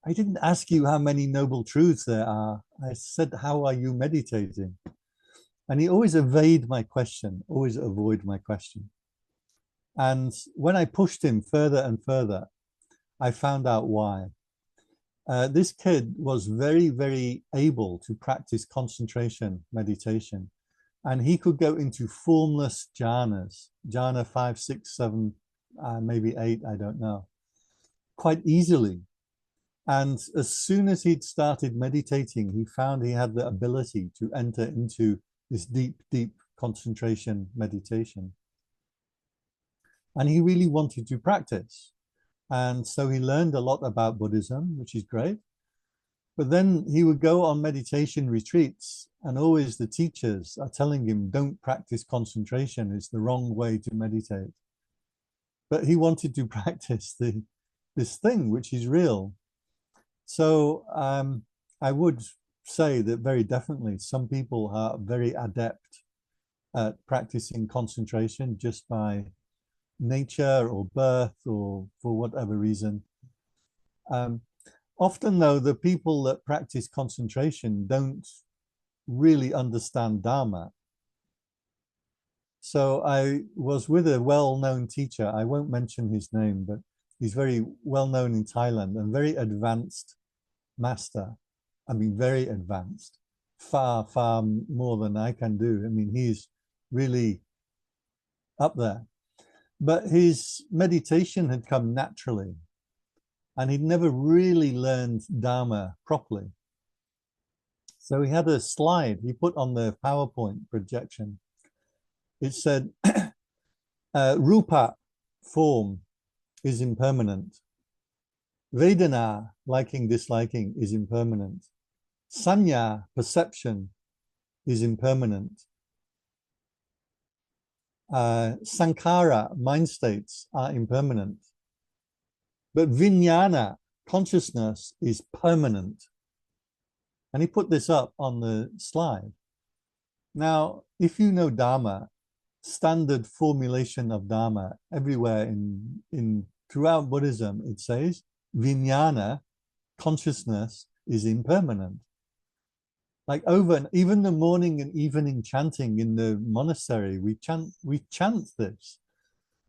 I didn't ask you how many noble truths there are. I said, how are you meditating? And he always evade my question, always avoid my question. And when I pushed him further and further, I found out why. This kid was very, very able to practice concentration meditation. And he could go into formless jhanas, jhana 5, 6, 7, maybe 8, I don't know, quite easily. And as soon as he'd started meditating, he found he had the ability to enter into this deep, deep concentration meditation. And he really wanted to practice. And so he learned a lot about Buddhism, which is great. But then he would go on meditation retreats, and always the teachers are telling him, don't practice concentration. It's the wrong way to meditate. But he wanted to practice this thing, which is real. So I would say that very definitely some people are very adept at practicing concentration just by nature or birth or for whatever reason. Often though, the people that practice concentration don't really understand Dharma. So I was with a well-known teacher. I won't mention his name, but he's very well-known in Thailand and very advanced master. I mean, very advanced, far, far more than I can do. I mean, he's really up there. But his meditation had come naturally, and he'd never really learned Dharma properly. So he had a slide he put on the PowerPoint projection. It said, Rupa, form, is impermanent. Vedana, liking, disliking, is impermanent. Sanya, perception, is impermanent. Sankhara, mind states, are impermanent. But vijnana, consciousness, is permanent. And he put this up on the slide. Now, if you know Dharma, standard formulation of Dharma everywhere throughout Buddhism, it says vijnana consciousness is impermanent. Like over and even the morning and evening chanting in the monastery, we chant this.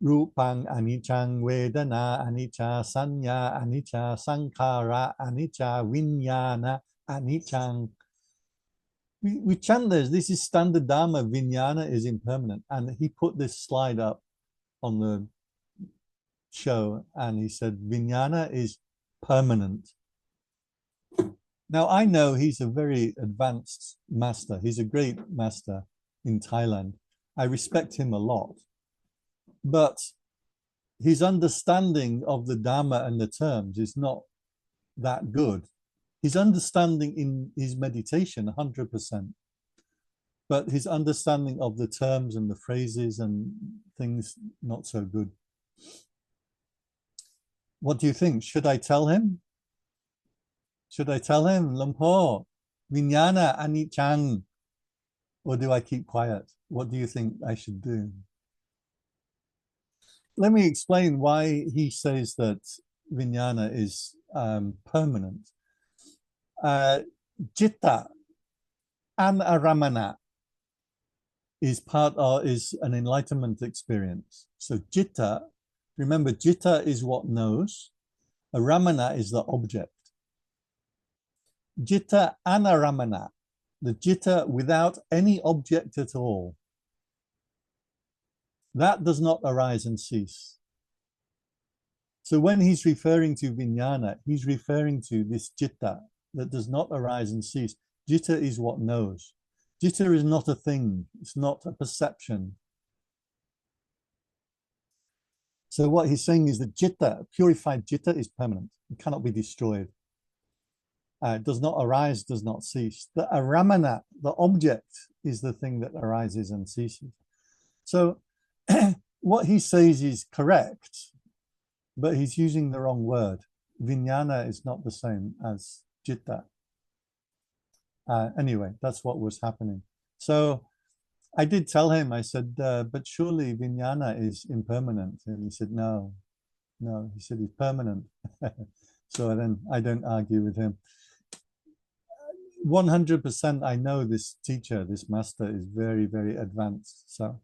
Rupang anicca, Vedana anicca, Sanya anicca, Sankhara anicca, Vijnana anicca. We chant this. This is standard Dharma. Vijnana is impermanent. And he put this slide up on the show and he said, Vijnana is permanent. Now, I know he's a very advanced master. He's a great master in Thailand. I respect him a lot. But his understanding of the Dhamma and the terms is not that good. His understanding in his meditation, 100%. But his understanding of the terms and the phrases and things, not so good. What do you think? Should I tell him? Should I tell him, Lumpur, Vijnana anicca, or do I keep quiet? What do you think I should do? Let me explain why he says that Vijnana is permanent. Citta anaramana is an enlightenment experience. So citta, remember, citta is what knows. Aramana is the object. Citta anaramana, the citta without any object at all. That does not arise and cease. So when he's referring to Vijnana, he's referring to this citta that does not arise and cease. Citta is what knows. Citta is not a thing. It's not a perception. So what he's saying is that citta, purified citta, is permanent. It cannot be destroyed. It does not arise, does not cease. The aramana, the object, is the thing that arises and ceases. So what he says is correct, but he's using the wrong word. Vijnana is not the same as citta. Anyway, that's what was happening. So I did tell him, I said, but surely Vijnana is impermanent. And he said, no. He said it's permanent. So then I don't argue with him. 100% I know this teacher, this master is very, very advanced. So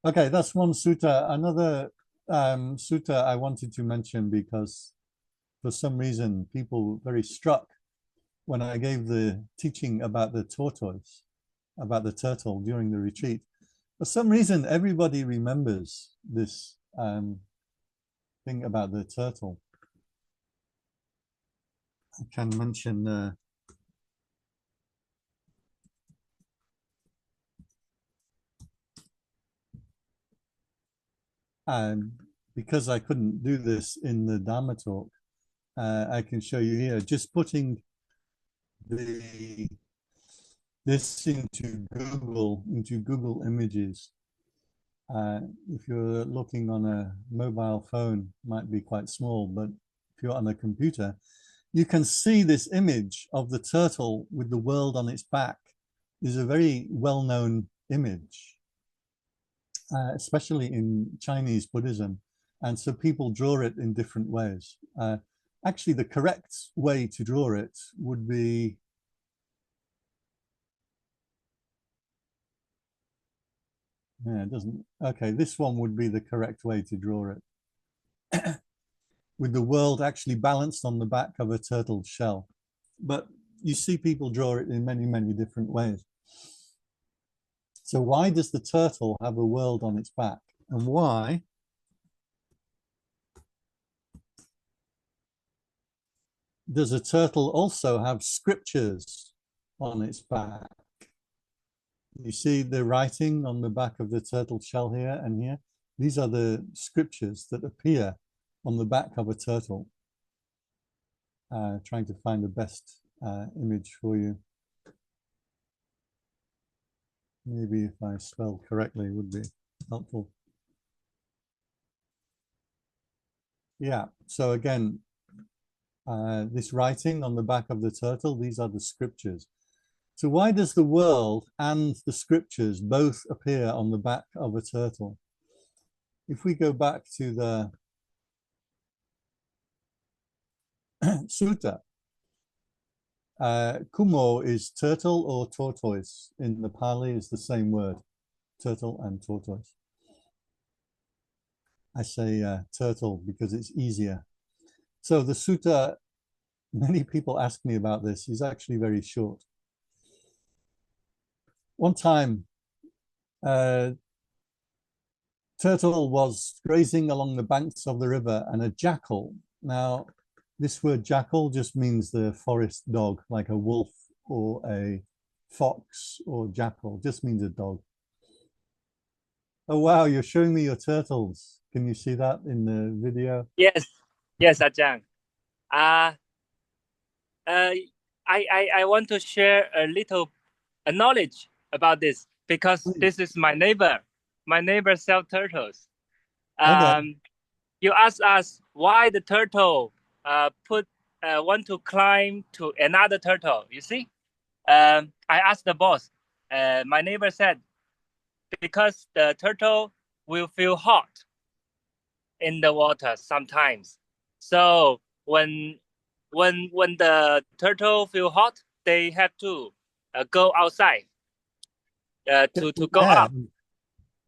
okay, that's one sutta. Another sutta I wanted to mention because for some reason people were very struck when I gave the teaching about the tortoise, about the turtle during the retreat. For some reason, everybody remembers this thing about the turtle. I can mention because I couldn't do this in the Dharma talk, I can show you here, just putting this into Google Images. If you're looking on a mobile phone, it might be quite small, but if you're on a computer, you can see this image of the turtle with the world on its back. Is a very well-known image, especially in Chinese Buddhism. And so people draw it in different ways. Actually, the correct way to draw it would be it doesn't. Okay, this one would be the correct way to draw it. With the world actually balanced on the back of a turtle shell. But you see people draw it in many, many different ways. So why does the turtle have a world on its back? And why does a turtle also have scriptures on its back? You see the writing on the back of the turtle shell here and here? These are the scriptures that appear on the back of a turtle. Trying to find the best image for you. Maybe if I spell correctly would be helpful. Yeah, so again, this writing on the back of the turtle, these are the scriptures. So why does the world and the scriptures both appear on the back of a turtle? If we go back to the sutta. Kumo is turtle or tortoise. In the Pali is the same word, turtle and tortoise. I say turtle because it's easier. So the sutta, many people ask me about this, is actually very short. One time, turtle was grazing along the banks of the river, and a jackal. Now, this word jackal just means the forest dog, like a wolf or a fox or jackal, just means a dog. Oh, wow, you're showing me your turtles. Can you see that in the video? Yes, Ajahn. I want to share a little knowledge about this because this is my neighbor. My neighbor sells turtles. Okay. You asked us why the turtle want to climb to another turtle. You see, I asked the boss. My neighbor said because the turtle will feel hot in the water sometimes. So when the turtle feel hot, they have to go outside to go up.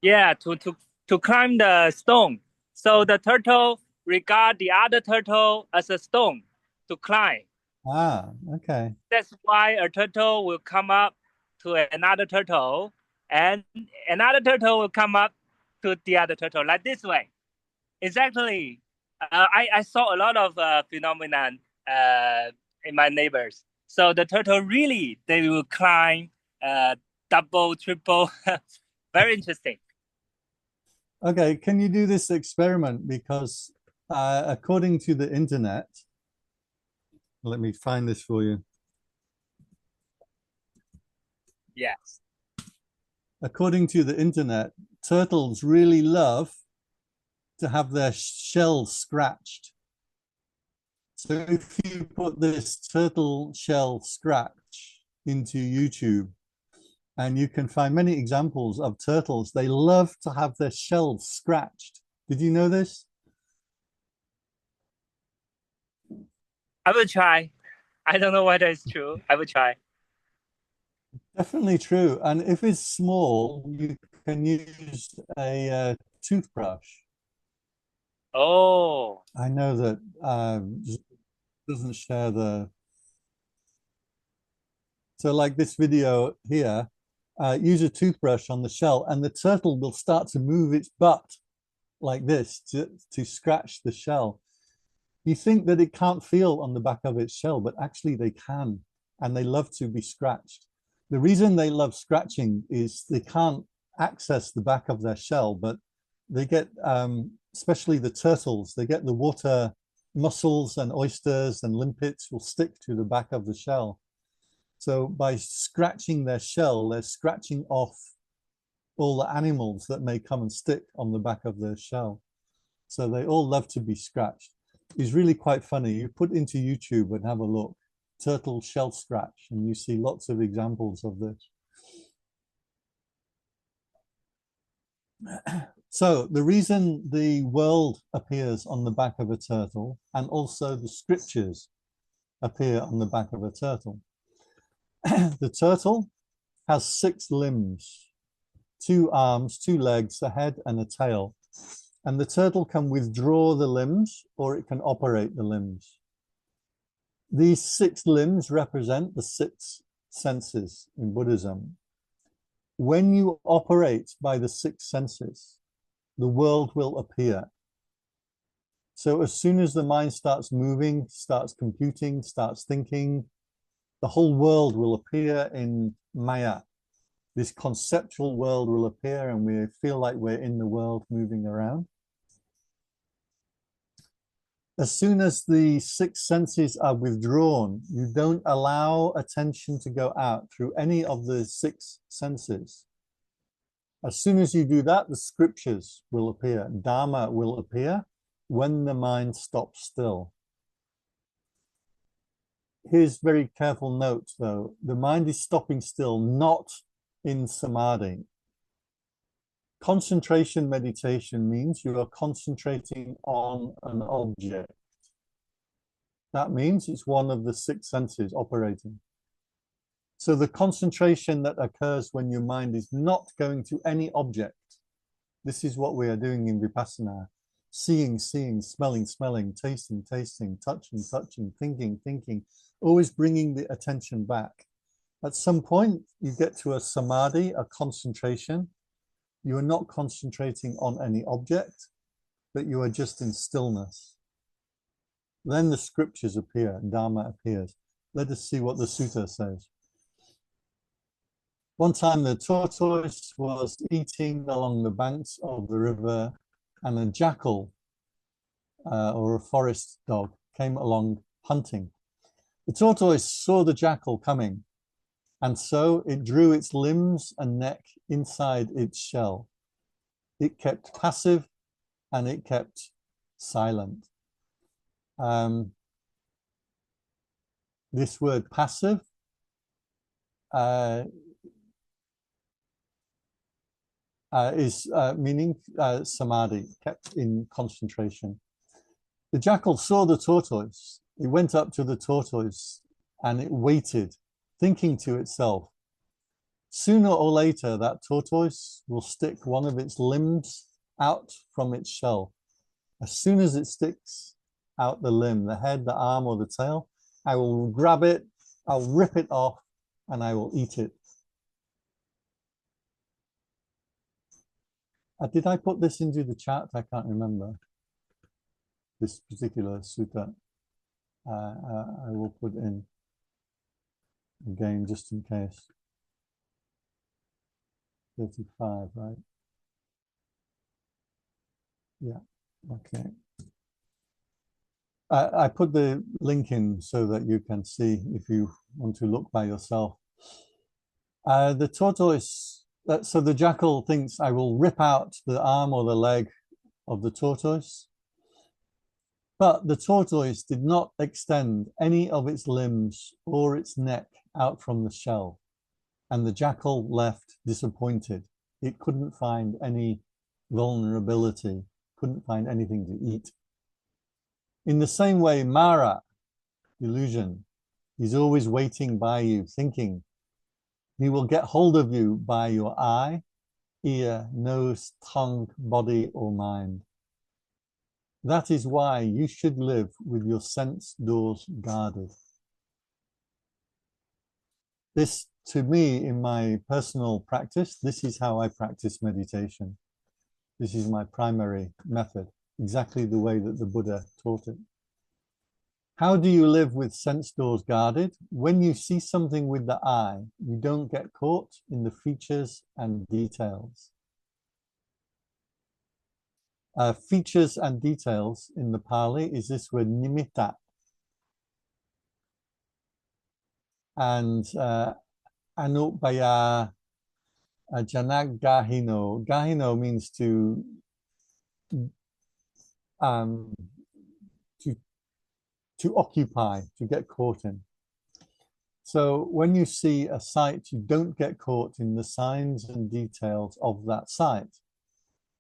Yeah, to climb the stone. So the turtle regard the other turtle as a stone to climb. Ah, okay. That's why a turtle will come up to another turtle, and another turtle will come up to the other turtle, like this way. Exactly. I saw a lot of phenomenon in my neighbors. So the turtle really, they will climb double, triple. Very interesting. Okay, can you do this experiment? Because according to the internet, let me find this for you. Yes. According to the internet, turtles really love to have their shells scratched. So if you put this turtle shell scratch into YouTube, and you can find many examples of turtles, they love to have their shells scratched. Did you know this? I will try. I don't know whether it's true. I will try. Definitely true. And if it's small, you can use a toothbrush. Oh. I know that doesn't share the. So like this video here, use a toothbrush on the shell and the turtle will start to move its butt like this to scratch the shell. You think that it can't feel on the back of its shell, but actually they can, and they love to be scratched. The reason they love scratching is they can't access the back of their shell, but they get, especially the turtles, they get the water mussels and oysters and limpets will stick to the back of the shell. So by scratching their shell, they're scratching off all the animals that may come and stick on the back of their shell. So they all love to be scratched. It's really quite funny. You put into YouTube and have a look, turtle shell scratch, and you see lots of examples of this. So the reason the world appears on the back of a turtle and also the scriptures appear on the back of a turtle. The turtle has 6 limbs, 2 arms, 2 legs, a head and a tail. And the turtle can withdraw the limbs or it can operate the limbs. These 6 limbs represent the 6 senses in Buddhism. When you operate by the 6 senses, the world will appear. So as soon as the mind starts moving, starts computing, starts thinking, the whole world will appear in Maya. This conceptual world will appear and we feel like we're in the world moving around. As soon as the 6 senses are withdrawn, you don't allow attention to go out through any of the 6 senses. As soon as you do that, the scriptures will appear. Dharma will appear when the mind stops still. Here's very careful note though. The mind is stopping still, not in samadhi. Concentration meditation means you are concentrating on an object. That means it's one of the 6 senses operating. So the concentration that occurs when your mind is not going to any object, this is what we are doing in Vipassana. Seeing, seeing, smelling, smelling, tasting, tasting, touching, touching, thinking, thinking, always bringing the attention back. At some point, you get to a samadhi, a concentration. You are not concentrating on any object, but you are just in stillness. Then the scriptures appear, Dharma appears. Let us see what the sutta says. One time the tortoise was eating along the banks of the river, and a jackal or a forest dog came along hunting. The tortoise saw the jackal coming, and so it drew its limbs and neck inside its shell. It kept passive and it kept silent. This word passive is meaning samadhi, kept in concentration. The jackal saw the tortoise. It went up to the tortoise and it waited, thinking to itself, sooner or later that tortoise will stick one of its limbs out from its shell. As soon as it sticks out the limb, the head, the arm, or the tail, I will grab it, I'll rip it off, and I will eat it. Did I put this into the chat? I can't remember. This particular sutta. I will put in again, just in case. 35, right? Yeah, okay. I put the link in so that you can see if you want to look by yourself. The tortoise, so the jackal thinks I will rip out the arm or the leg of the tortoise. But the tortoise did not extend any of its limbs or its neck out from the shell. And the jackal left disappointed. It couldn't find any vulnerability, couldn't find anything to eat. In the same way, Mara, illusion, is always waiting by you, thinking. He will get hold of you by your eye, ear, nose, tongue, body, or mind. That is why you should live with your sense doors guarded. This, to me, in my personal practice, this is how I practice meditation. This is my primary method, exactly the way that the Buddha taught it. How do you live with sense doors guarded? When you see something with the eye, you don't get caught in the features and details. Features and details in the Pali is this word nimitta. And anupaya janagahino. Gahino means to occupy, to get caught in. So when you see a sight, you don't get caught in the signs and details of that sight.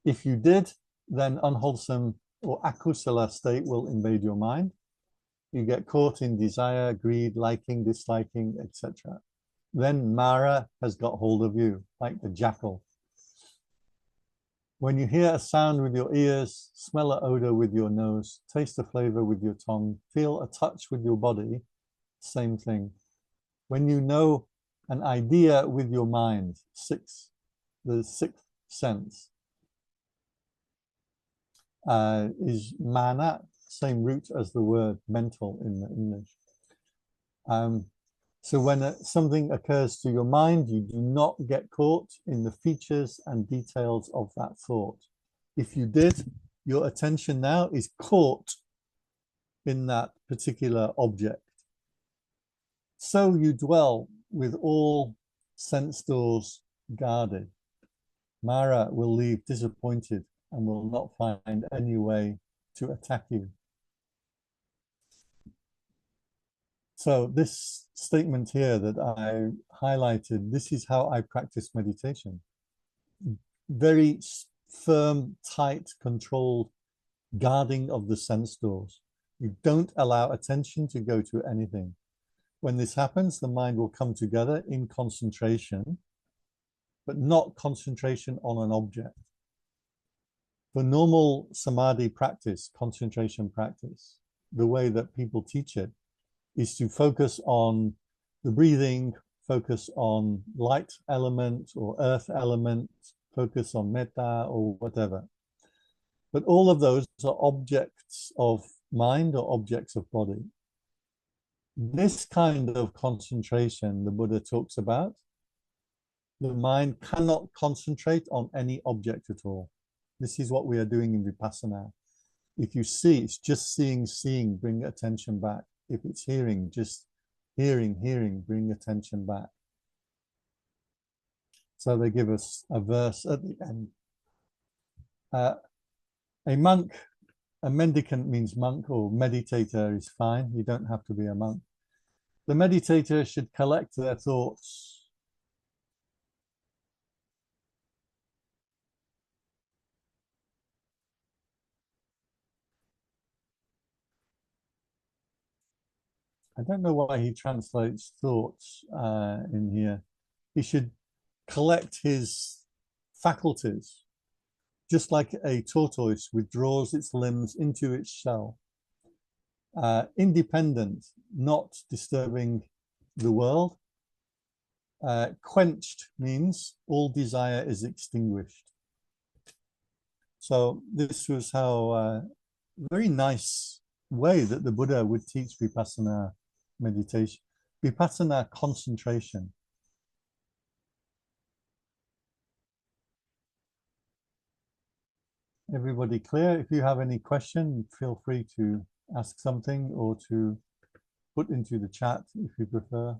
If you did, then unwholesome or akusala state will invade your mind. You get caught in desire, greed, liking, disliking, etc. Then Mara has got hold of you, like the jackal. When you hear a sound with your ears, smell an odor with your nose, taste a flavor with your tongue, feel a touch with your body, same thing. When you know an idea with your mind, the sixth sense, is mana, same root as the word mental in the English. So when something occurs to your mind, you do not get caught in the features and details of that thought. If you did, your attention now is caught in that particular object. So you dwell with all sense doors guarded. Mara will leave disappointed and will not find any way to attack you. So this statement here that I highlighted, this is how I practice meditation. Very firm, tight, controlled guarding of the sense doors. You don't allow attention to go to anything. When this happens, the mind will come together in concentration, but not concentration on an object. For normal samadhi practice, concentration practice, the way that people teach it is to focus on the breathing, focus on light element or earth element, focus on metta or whatever. But all of those are objects of mind or objects of body. This kind of concentration the Buddha talks about, the mind cannot concentrate on any object at all. This is what we are doing in Vipassana. If you see, it's just seeing, bring attention back. If it's hearing, just hearing, bring attention back. So they give us a verse at the end. A monk, a mendicant means monk, or meditator is fine. You don't have to be a monk. The meditator should collect their thoughts. I don't know why he translates thoughts in here. He should collect his faculties, just like a tortoise withdraws its limbs into its shell. Independent, not disturbing the world. Quenched means all desire is extinguished. So this was how very nice way that the Buddha would teach Vipassana meditation, Vipassana concentration. Everybody clear? If you have any question, feel free to ask something or to put into the chat if you prefer.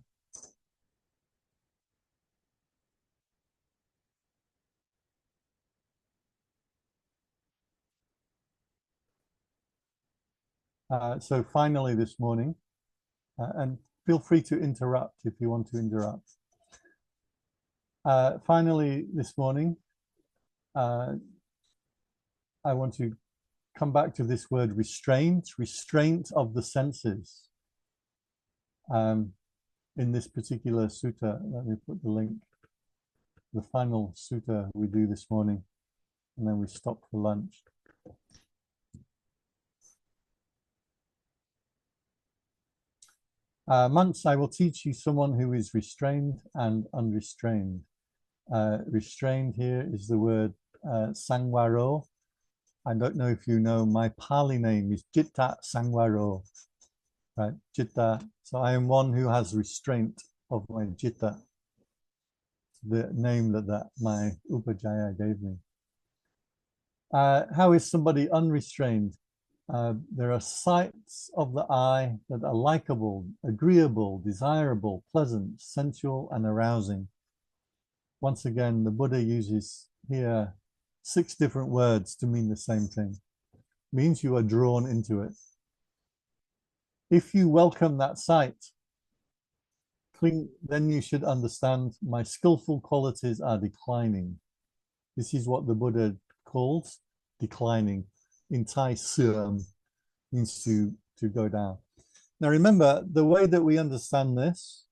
So finally this morning, and feel free to interrupt if you want to interrupt. Finally this morning, I want to come back to this word restraint of the senses. In this particular sutta, let me put the link, the final sutta we do this morning, and then we stop for lunch. Monks, I will teach you someone who is restrained and unrestrained. Restrained here is the word Sangwaro. I don't know if you know, my Pali name is Cittasamvaro, right? Citta. So I am one who has restraint of my citta. The name that my Upajjhaya gave me. How is somebody unrestrained? There are sights of the eye that are likable, agreeable, desirable, pleasant, sensual, and arousing. Once again, the Buddha uses here 6 different words to mean the same thing. It means you are drawn into it. If you welcome that sight, then you should understand my skillful qualities are declining. This is what the Buddha calls declining. In Thai, suam means to go down. Now remember, the way that we understand this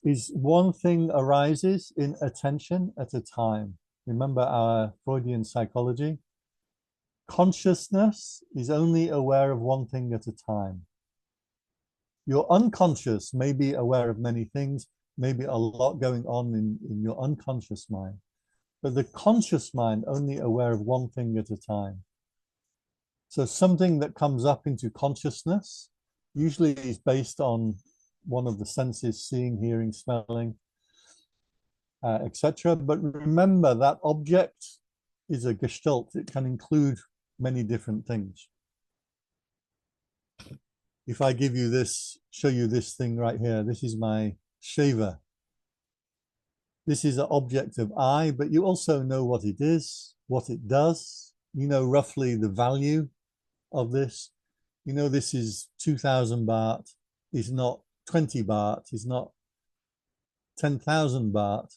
is one thing arises in attention at a time. Remember our Freudian psychology? Consciousness is only aware of one thing at a time. Your unconscious may be aware of many things, maybe a lot going on in your unconscious mind, but the conscious mind only aware of one thing at a time. So something that comes up into consciousness usually is based on one of the senses, seeing, hearing, smelling, etc. But remember that object is a gestalt. It can include many different things. If I give you this, show you this thing right here, this is my shaver. This is an object of eye, but you also know what it is, what it does. You know roughly the value of this. You know this is 2,000 baht, is not 20 baht, is not 10,000 baht.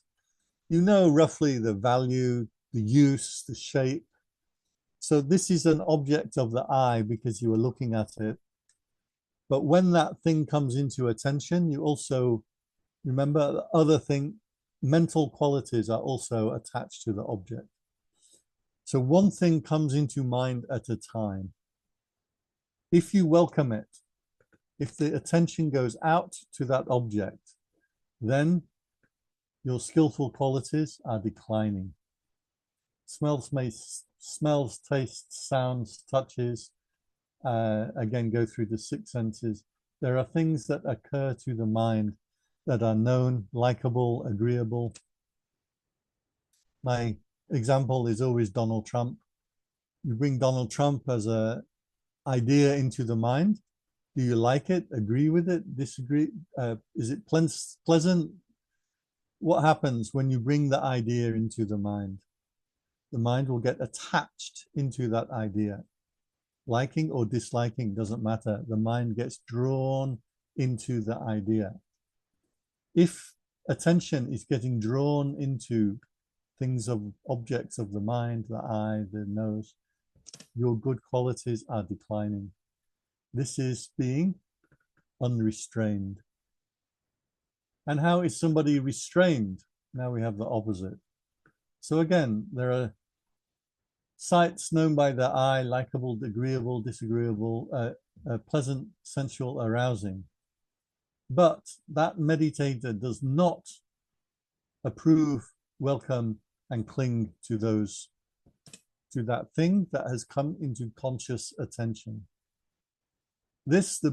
You know roughly the value, the use, the shape. So this is an object of the eye because you are looking at it But when that thing comes into attention, you also remember the other thing, mental qualities are also attached to the object. So one thing comes into mind at a time. If you welcome it, if the attention goes out to that object, then your skillful qualities are declining. Smells, tastes, sounds, touches, again, go through the 6 senses. There are things that occur to the mind that are known, likable, agreeable. My example is always Donald Trump. You bring Donald Trump as an idea into the mind. Do you like it, agree with it, disagree? Is it pleasant? What happens when you bring the idea into the mind? The mind will get attached into that idea. Liking or disliking doesn't matter. The mind gets drawn into the idea. If attention is getting drawn into things of objects of the mind, the eye, the nose, your good qualities are declining. This is being unrestrained. And how is somebody restrained? Now we have the opposite. So again, there are sights known by the eye, likable, agreeable, disagreeable, pleasant, sensual, arousing. But that meditator does not approve, welcome, and cling to that thing that has come into conscious attention. This the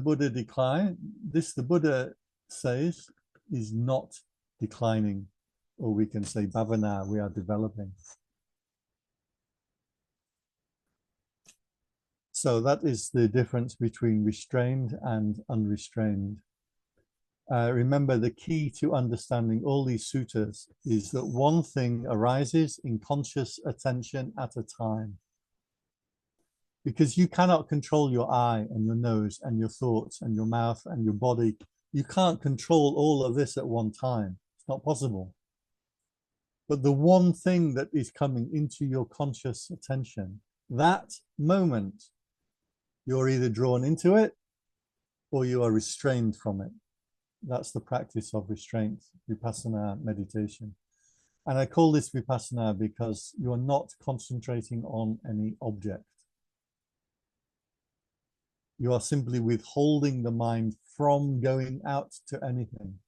Buddha says is not declining, or we can say bhavana, we are developing. So that is the difference between restrained and unrestrained. Remember, the key to understanding all these suttas is that one thing arises in conscious attention at a time. Because you cannot control your eye and your nose and your thoughts and your mouth and your body. You can't control all of this at one time. It's not possible. But the one thing that is coming into your conscious attention, that moment, you're either drawn into it or you are restrained from it. That's the practice of restraint, vipassana meditation. And I call this vipassana because you're not concentrating on any object. You are simply withholding the mind from going out to anything.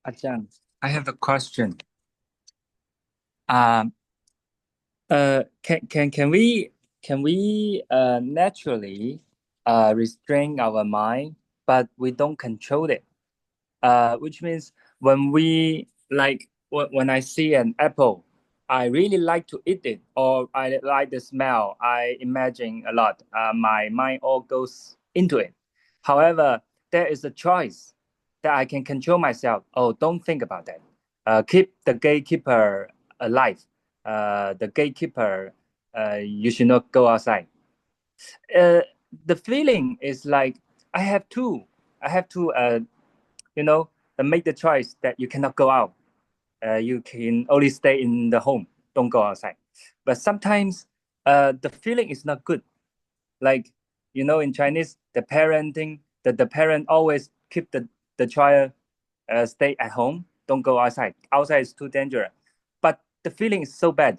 Ajahn, I have a question. Can we naturally restrain our mind, but we don't control it? Which means when we when I see an apple, I really like to eat it, or I like the smell, I imagine a lot. My mind all goes into it. However, there is a choice that I can control myself. Oh, don't think about that. Keep the gatekeeper alive. The gatekeeper, you should not go outside. The feeling is like I have to make the choice that you cannot go out. You can only stay in the home, don't go outside. But sometimes the feeling is not good. Like, in Chinese, the parent always keep the child stay at home, don't go outside. Outside is too dangerous. But the feeling is so bad.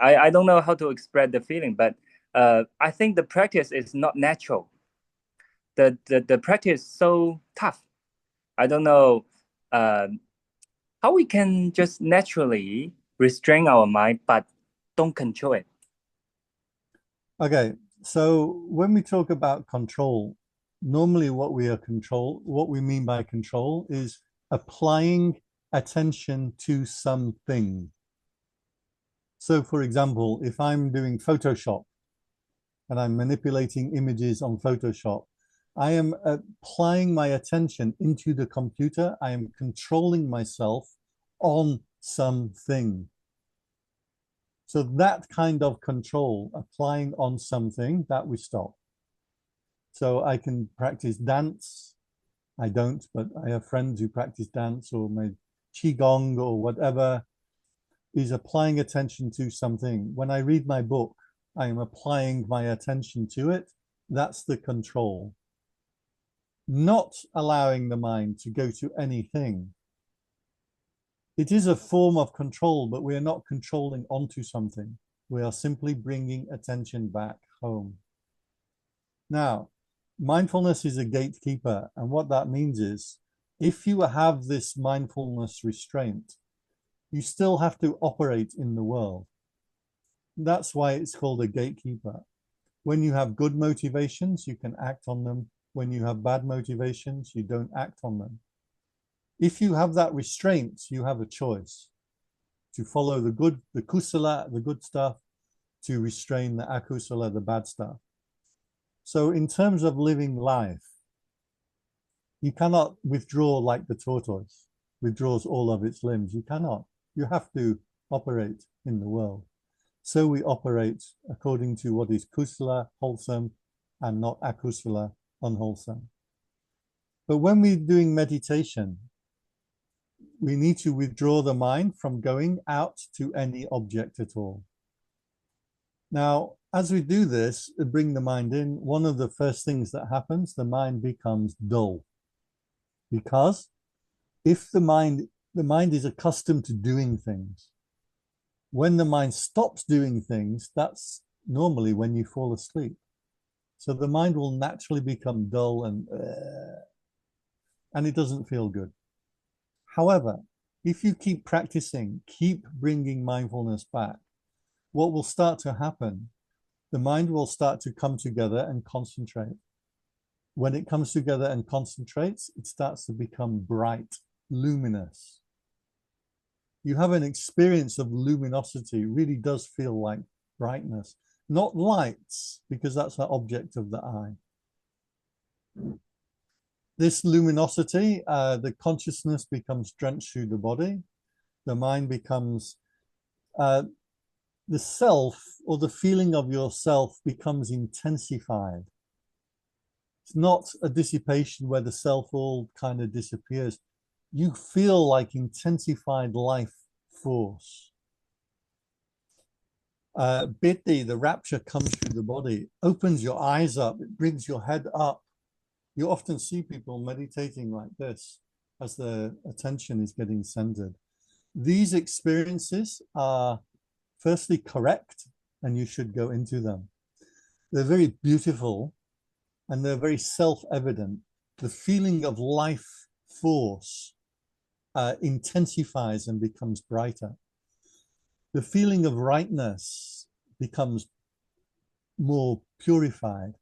I don't know how to express the feeling, but I think the practice is not natural. The practice is so tough. I don't know how we can just naturally restrain our mind, but don't control it. Okay, so when we talk about control, normally what we mean by control is applying attention to something. So for example, if I'm doing Photoshop and I'm manipulating images on Photoshop, I am applying my attention into the computer. I am controlling myself on something. So that kind of control, applying on something, that we stop. So I can practice dance. I don't, but I have friends who practice dance, or my qigong or whatever, is applying attention to something. When I read my book, I am applying my attention to it. That's the control. Not allowing the mind to go to anything. It is a form of control, but we are not controlling onto something. We are simply bringing attention back home. Now, mindfulness is a gatekeeper. And what that means is, if you have this mindfulness restraint, you still have to operate in the world. That's why it's called a gatekeeper. When you have good motivations, you can act on them. When you have bad motivations, you don't act on them. If you have that restraint, you have a choice to follow the good, the kusala, the good stuff, to restrain the akusala, the bad stuff. So in terms of living life, you cannot withdraw like the tortoise withdraws all of its limbs. You cannot. You have to operate in the world. So we operate according to what is kusala, wholesome, and not akusala, unwholesome. But when we're doing meditation, we need to withdraw the mind from going out to any object at all. Now, as we do this, bring the mind in, one of the first things that happens, the mind becomes dull. Because if the mind is accustomed to doing things, when the mind stops doing things, that's normally when you fall asleep. So the mind will naturally become dull and it doesn't feel good. However, if you keep practicing, keep bringing mindfulness back, what will start to happen, the mind will start to come together and concentrate. When it comes together and concentrates, it starts to become bright, luminous. You have an experience of luminosity. It really does feel like brightness, not lights, because that's the object of the eye. This luminosity, the consciousness becomes drenched through the body. The mind becomes, the self or the feeling of yourself becomes intensified. It's not a dissipation where the self all kind of disappears. You feel like intensified life force. Biti, the rapture comes through the body, opens your eyes up, it brings your head up. You often see people meditating like this as their attention is getting centered. These experiences are firstly correct, and you should go into them. They're very beautiful and they're very self-evident. The feeling of life force intensifies and becomes brighter. The feeling of rightness becomes more purified.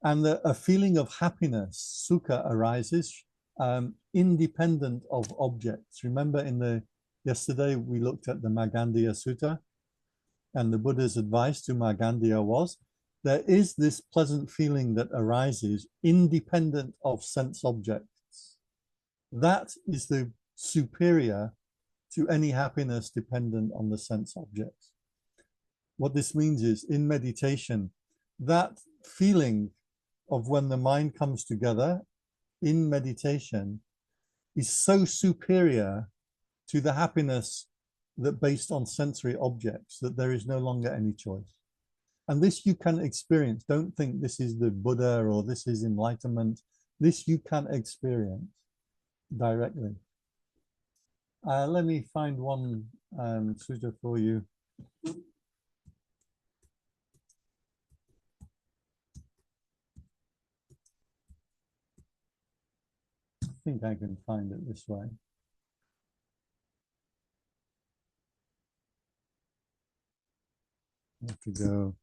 And a feeling of happiness, sukha, arises independent of objects. Remember yesterday we looked at the Magandiya Sutta, and the Buddha's advice to Magandiya was, there is this pleasant feeling that arises independent of sense objects. That is the superior to any happiness dependent on the sense objects. What this means is, in meditation, that feeling of when the mind comes together in meditation is so superior to the happiness that based on sensory objects that there is no longer any choice. And this you can experience. Don't think this is the Buddha or this is enlightenment. This you can experience directly. Let me find one sutta for you. I think I can find it this way. I have to go.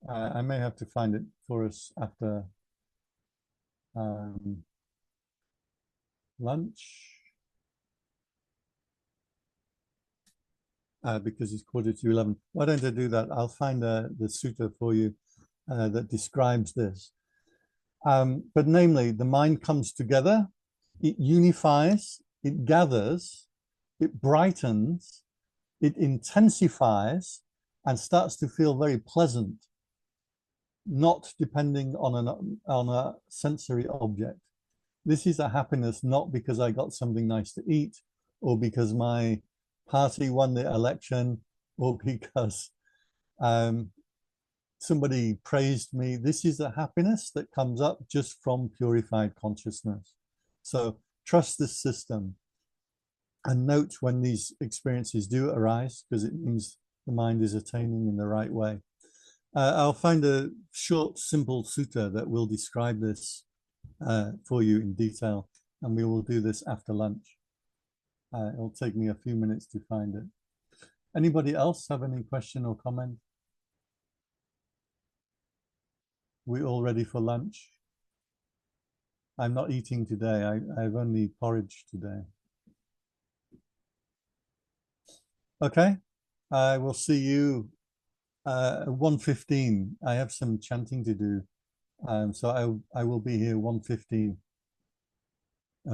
I may have to find it for us after lunch, because it's 11:15. Why don't I do that? I'll find the sutta for you that describes this. But namely, the mind comes together, it unifies, it gathers, it brightens, it intensifies, and starts to feel very pleasant, not depending on a sensory object. this is a happiness not because I got something nice to eat, or because my party won the election, or because somebody praised me. This is a happiness that comes up just from purified consciousness. So trust this system and note when these experiences do arise, because it means the mind is attaining in the right way. I'll find a short, simple sutta that will describe this for you in detail, and we will do this after lunch. It'll take me a few minutes to find it. Anybody else have any question or comment? We all ready for lunch? I'm not eating today. I've only porridge today. Okay, I will see you at 1:15. I have some chanting to do, so I will be here 1:15.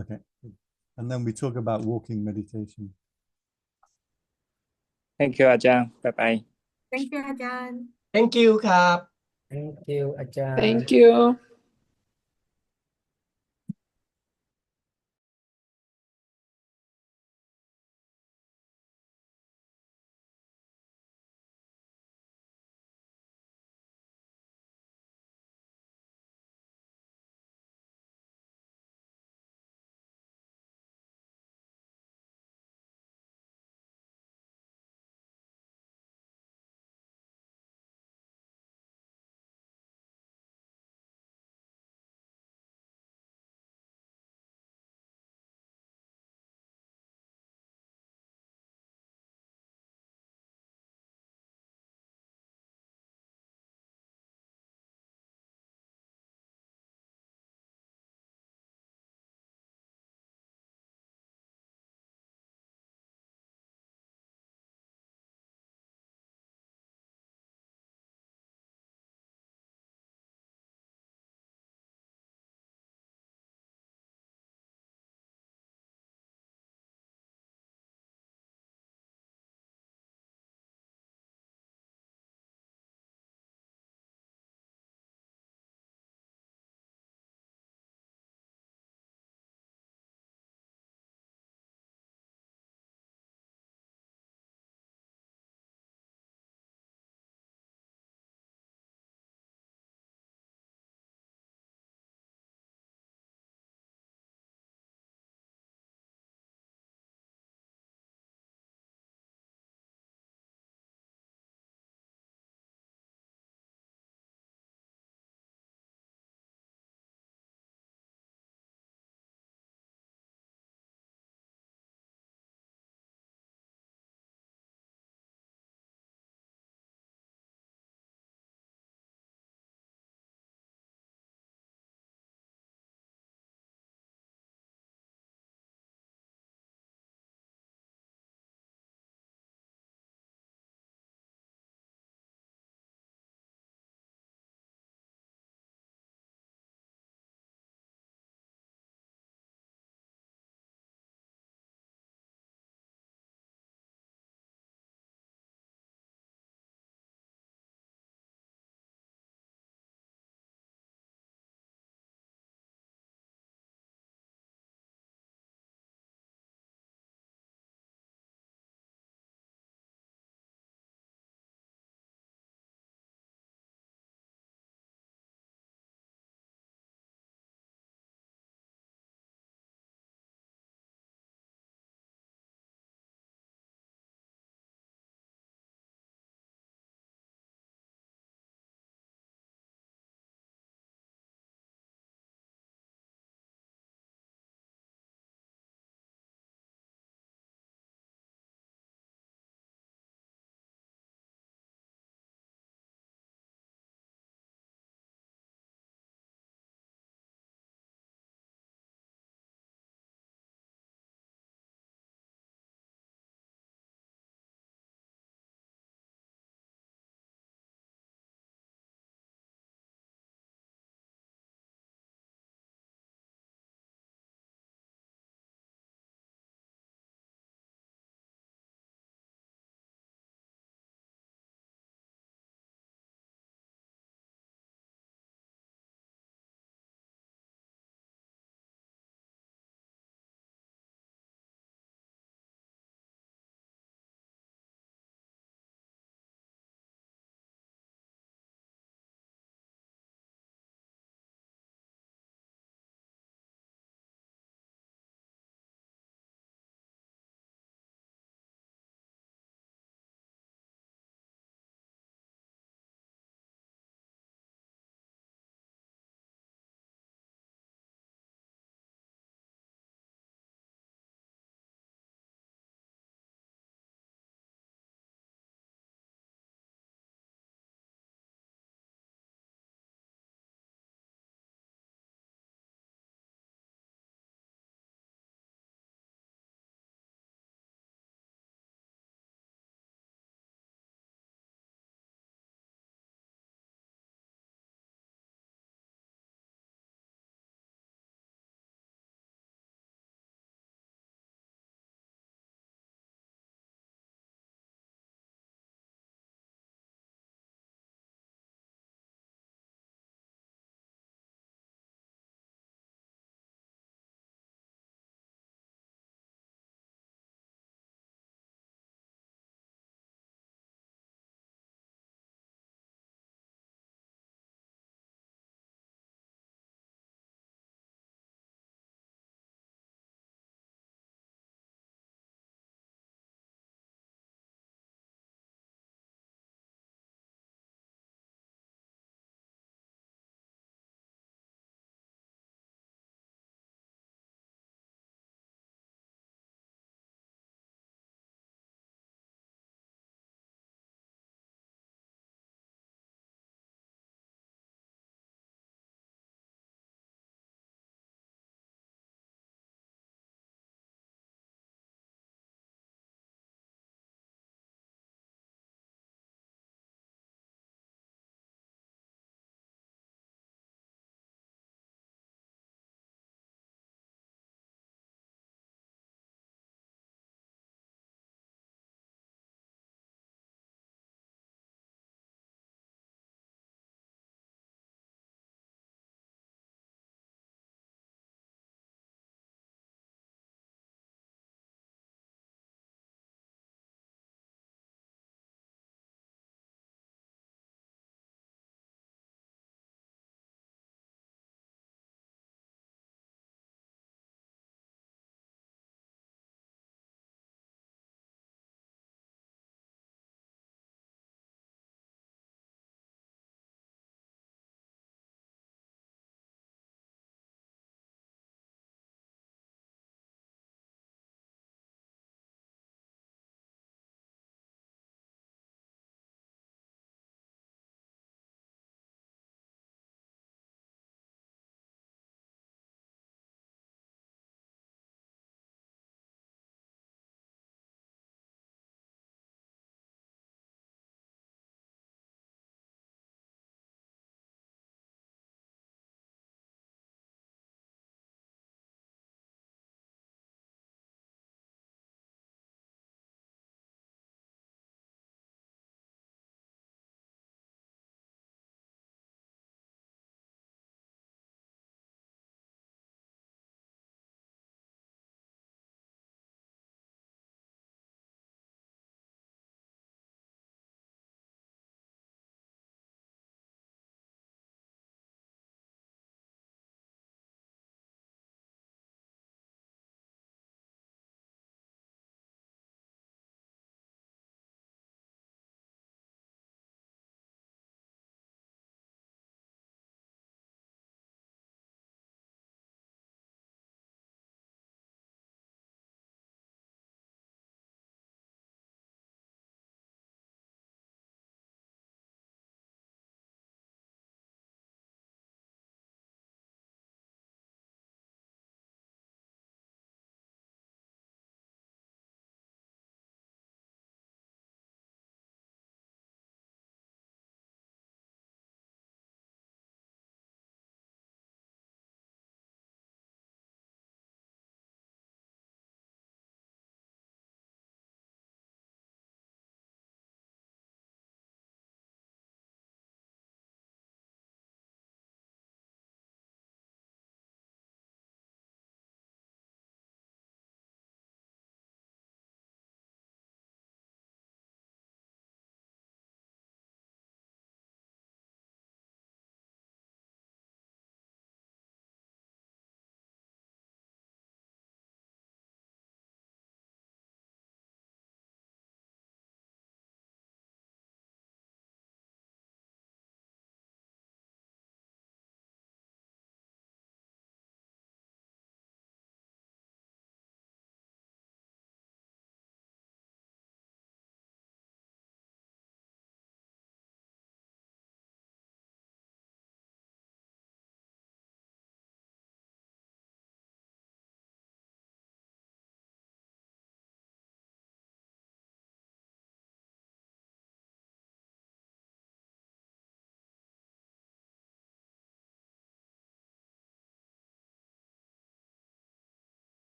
Okay, and then we talk about walking meditation. Thank you อาจารย์ bye bye Thank you อาจารย์ Thank you ครับ Thank you อาจารย์ Thank you.